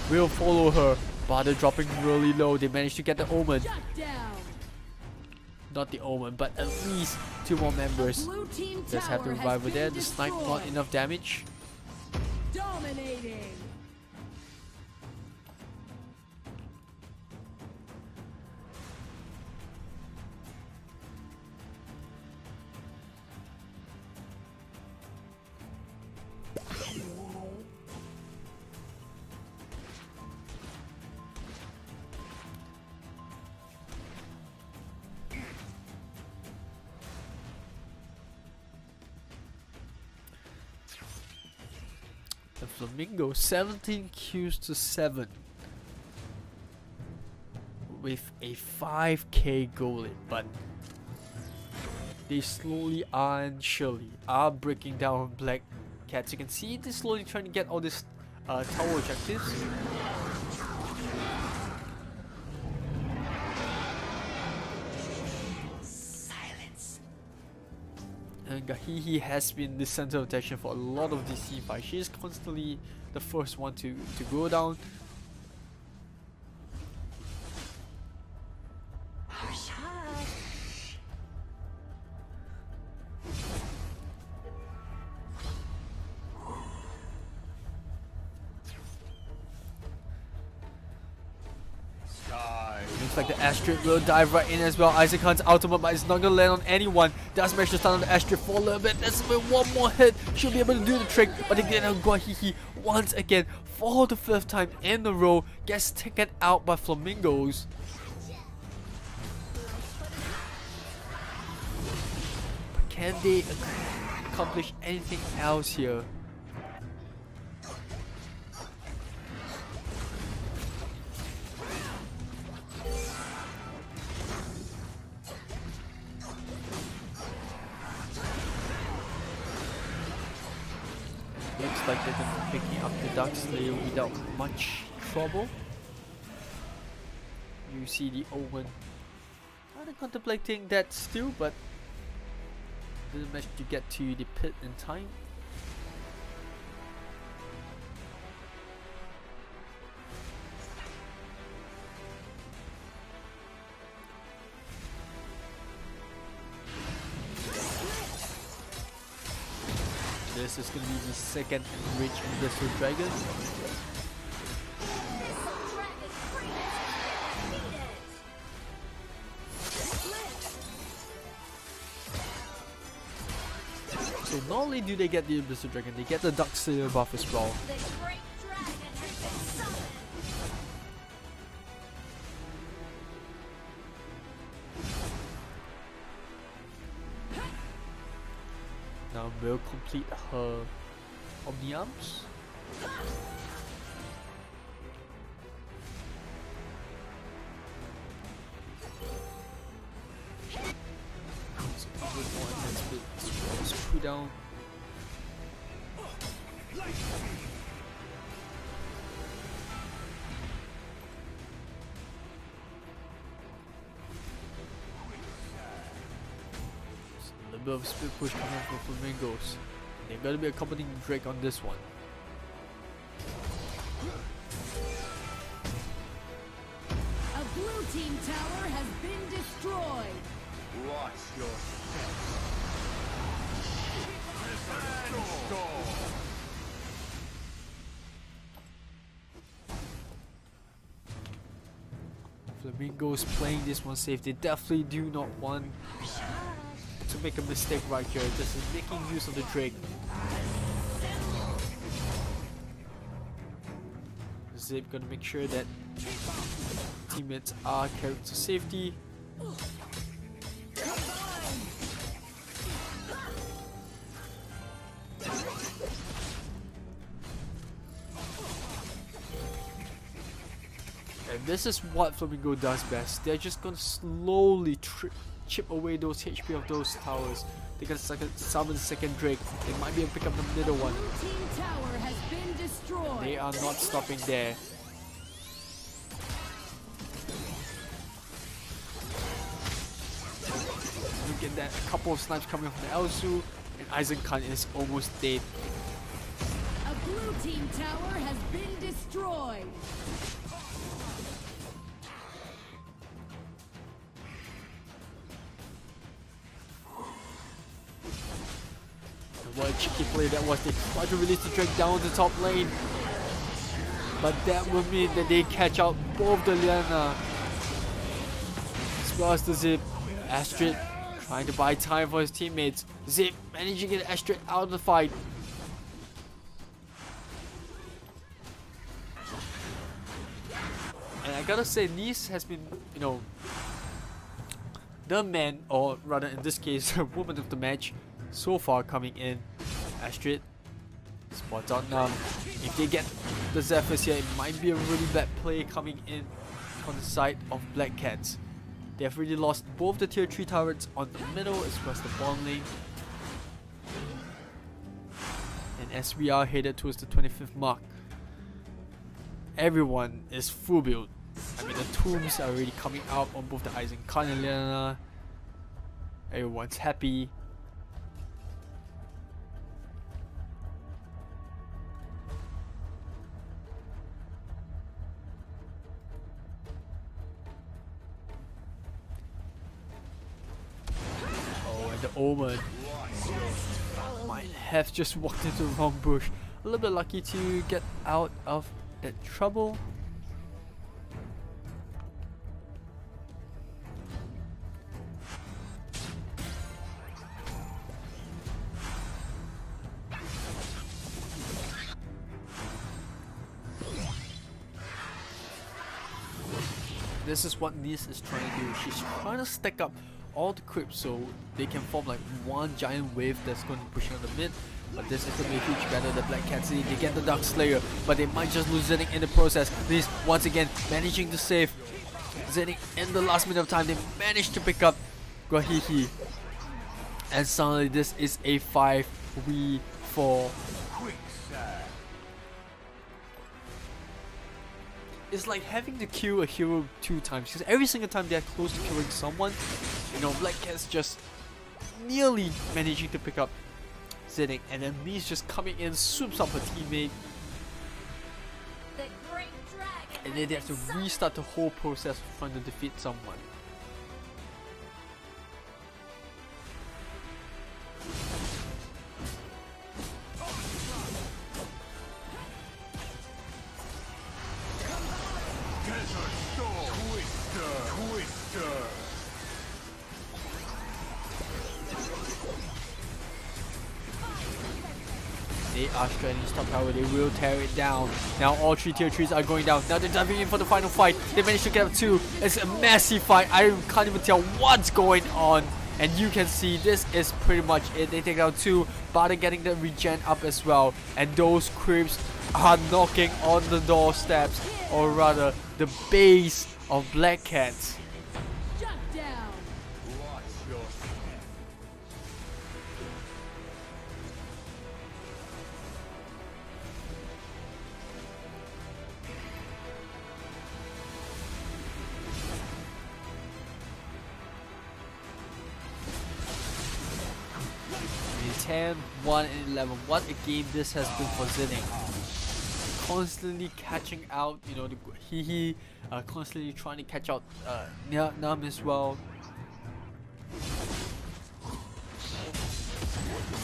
[SPEAKER 1] will follow her. But they're dropping really low. They managed to get the Omen.
[SPEAKER 3] Shut down.
[SPEAKER 1] Not the Omen, but at least 2 more members.
[SPEAKER 3] Blue team
[SPEAKER 1] Just have the
[SPEAKER 3] tower has
[SPEAKER 1] revival
[SPEAKER 3] been
[SPEAKER 1] there. The snipe not
[SPEAKER 3] destroyed.
[SPEAKER 1] enough damage.
[SPEAKER 3] Dominating.
[SPEAKER 1] The Flamingo 17 kills to 7 with a 5k goal lead, but they slowly and surely are breaking down BlackCats. You can see they're slowly trying to get all these tower objectives.
[SPEAKER 2] Silence.
[SPEAKER 1] And Gahihi has been the center of attention for a lot of these team fights. She is constantly the first one to go down.
[SPEAKER 2] Hush, hush.
[SPEAKER 1] Looks like the Astrid will dive right in as well. Isaac Khan's ultimate, but it's not gonna land on anyone. Does manage to stun on the Astrid for a little bit. That's been one more hit. She'll be able to do the trick, but again, Guahihi once again for the 5th time in a row gets taken out by Flamingos. But can they accomplish anything else here? Looks like they're gonna be picking up the Darkslayer without much trouble. You see the Omen kind of contemplating that still, but didn't manage to get to the pit in time. This is going to be the second Rich Industrial Dragon. So not only do they get the Industrial Dragon, they get the Darkslayer buff as well.
[SPEAKER 3] The Great Dragon has been summoned.
[SPEAKER 1] Now will complete her Omniarms. So a bit more intense bit as well. So cooldown. A bit of a split push coming from Flamingos. They're gonna be accompanying Drake on this one.
[SPEAKER 3] A blue team tower has been destroyed.
[SPEAKER 5] Watch your step.
[SPEAKER 1] Flamingos playing this one safe. They definitely do not want to make a mistake right here. Just making use of the Drake. Zip gonna make sure that teammates are carried to safety. And this is what Flamingo does best. They're just gonna slowly chip away those HP of those towers. They can summon the second Drake. They might be able to pick up the middle one.
[SPEAKER 3] Blue team tower has been destroyed.
[SPEAKER 1] They are not stopping there. Look at that, a couple of snipes coming from the Elsu, and Eisenkhan is almost dead.
[SPEAKER 3] A blue team tower has been destroyed.
[SPEAKER 1] And what a cheeky play that was. They tried to release the Drake down the top lane, but that would mean that they catch out both the Liana as well as the Zip. Astrid trying to buy time for his teammates. Zip managing to get Astrid out of the fight. And I gotta say, Nice has been, you know, the man, or rather in this case, woman of the match so far coming in. Astrid spots on if they get the Zephyrs here, it might be a really bad play coming in on the side of BlackCats. They have really lost both the tier 3 turrets on the middle as well as the bottom lane. And as we are headed towards the 25th mark, everyone is full build. I mean, the tombs are already coming out on both the Eisenkhan and Liana. Everyone's happy. The Omen might have just walked into the wrong bush. A little bit lucky to get out of that trouble. This is what Nice is trying to do. She's trying to stack up all the creeps so they can form like one giant wave that's going to push on the mid. But this is going to be a huge battle. The BlackCats, they get the Dark Slayer, but they might just lose Zenith in the process. This once again managing to save Zenith in the last minute of time. They managed to pick up Guahihi, and suddenly this is a 5v4. It's like having to kill a hero 2 times, because every single time they're close to killing someone, you know, BlackCats just nearly managing to pick up Zenith, and then Me's just coming in, swoops up her teammate,
[SPEAKER 4] The great dragon
[SPEAKER 1] and then they have to restart the whole process of trying to defeat someone. They are stranding top tower, they will tear it down. Now all 3 tier 3s are going down. Now they're diving in for the final fight. They managed to get up 2. It's a massive fight. I can't even tell what's going on. and you can see this is pretty much it. They take out 2, but they're getting the regen up as well, and those creeps are knocking on the doorsteps, or rather the base of BlackCats.
[SPEAKER 3] Shut down.
[SPEAKER 1] I mean, 10, 1, and 11. What a game this has been for Zinning. Constantly catching out, you know, the Hehe, constantly trying to catch out Nam as well.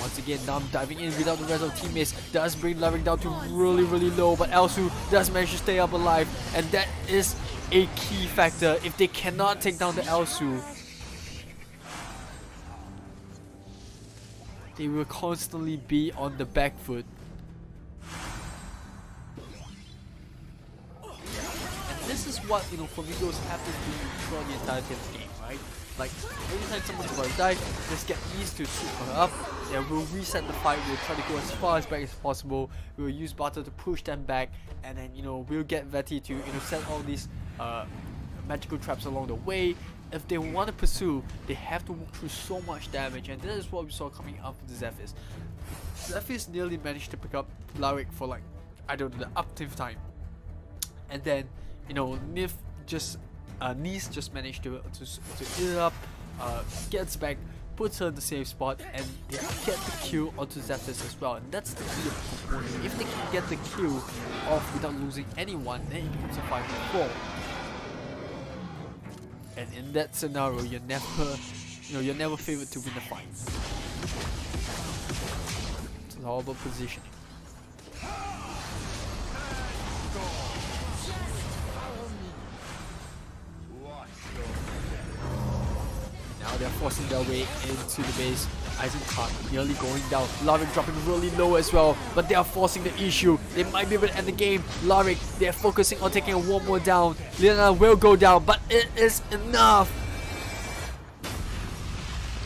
[SPEAKER 1] Once again, Nam diving in without the rest of teammates does bring Lyric down to really low, but Elsu does manage to stay up alive, and that is a key factor. If they cannot take down the Elsu, they will constantly be on the back foot. This is what, you know, Flamingos have to do throughout the entirety of the game, right? Like, every time someone's about to die, just get these to shoot her up. Yeah, we'll reset the fight, we'll try to go as far as back as possible, we'll use Butter to push them back, and then, you know, we'll get Vetty to, you know, set all these magical traps along the way. If they want to pursue, they have to walk through so much damage, and that is what we saw coming up with the Zephyrs. Zephyrs nearly managed to pick up Lyric for, like, I don't know, the uptiff time. And then, you know, Nif just Nice just managed to eat it up, gets back, puts her in the safe spot, and they get the kill onto Zephyrs as well. And that's the key of the component. If they can get the kill off without losing anyone, then it becomes a 5-4. And in that scenario, you're never favored to win the fight. It's all about positioning. Now they're forcing their way into the base. Eisenkart nearly going down. Lyric dropping really low as well, but they are forcing the issue. They might be able to end the game. Lyric, they're focusing on taking one more down. Lina will go down, but it is enough.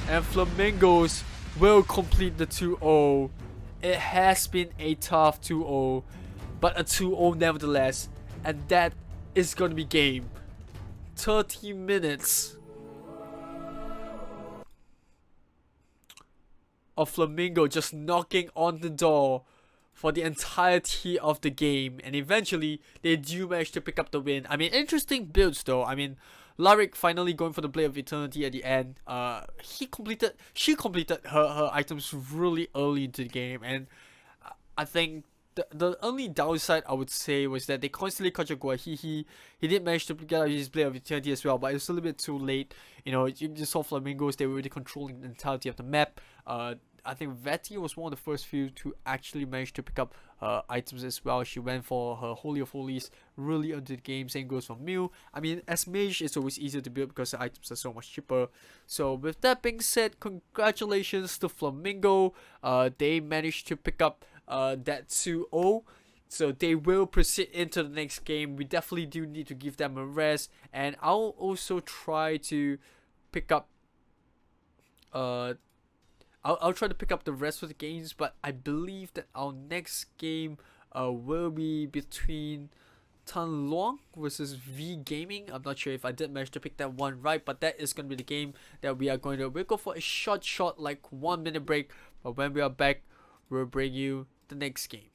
[SPEAKER 1] And Flamingos will complete the 2-0. It has been a tough 2-0, but a 2-0 nevertheless. And that is going to be game. 30 minutes of Flamingo just knocking on the door for the entirety of the game, and eventually they do manage to pick up the win. I mean, interesting builds though. I mean, Lyric finally going for the Blade of Eternity at the end. She completed her items really early into the game, and I think the only downside I would say was that they constantly caught Jaguar. He did manage to get out his Blade of Eternity as well, but it was a little bit too late. You know, you just saw Flamingos, they were really controlling the entirety of the map. I think Vetty was one of the first few to actually manage to pick up items as well. She went for her Holy of Holies really into the game. Same goes for Mew. I mean, as mage, it's always easier to build because the items are so much cheaper. So with that being said, congratulations to Flamingo. They managed to pick up that 2-0. So they will proceed into the next game. We definitely do need to give them a rest. And I'll also try to pick up I'll try to pick up the rest of the games, but I believe that our next game will be between Tan Luang versus V Gaming. I'm not sure if I did manage to pick that one right, but that is going to be the game that we are going to. We'll go for a short like 1 minute break, but when we are back, we'll bring you the next game.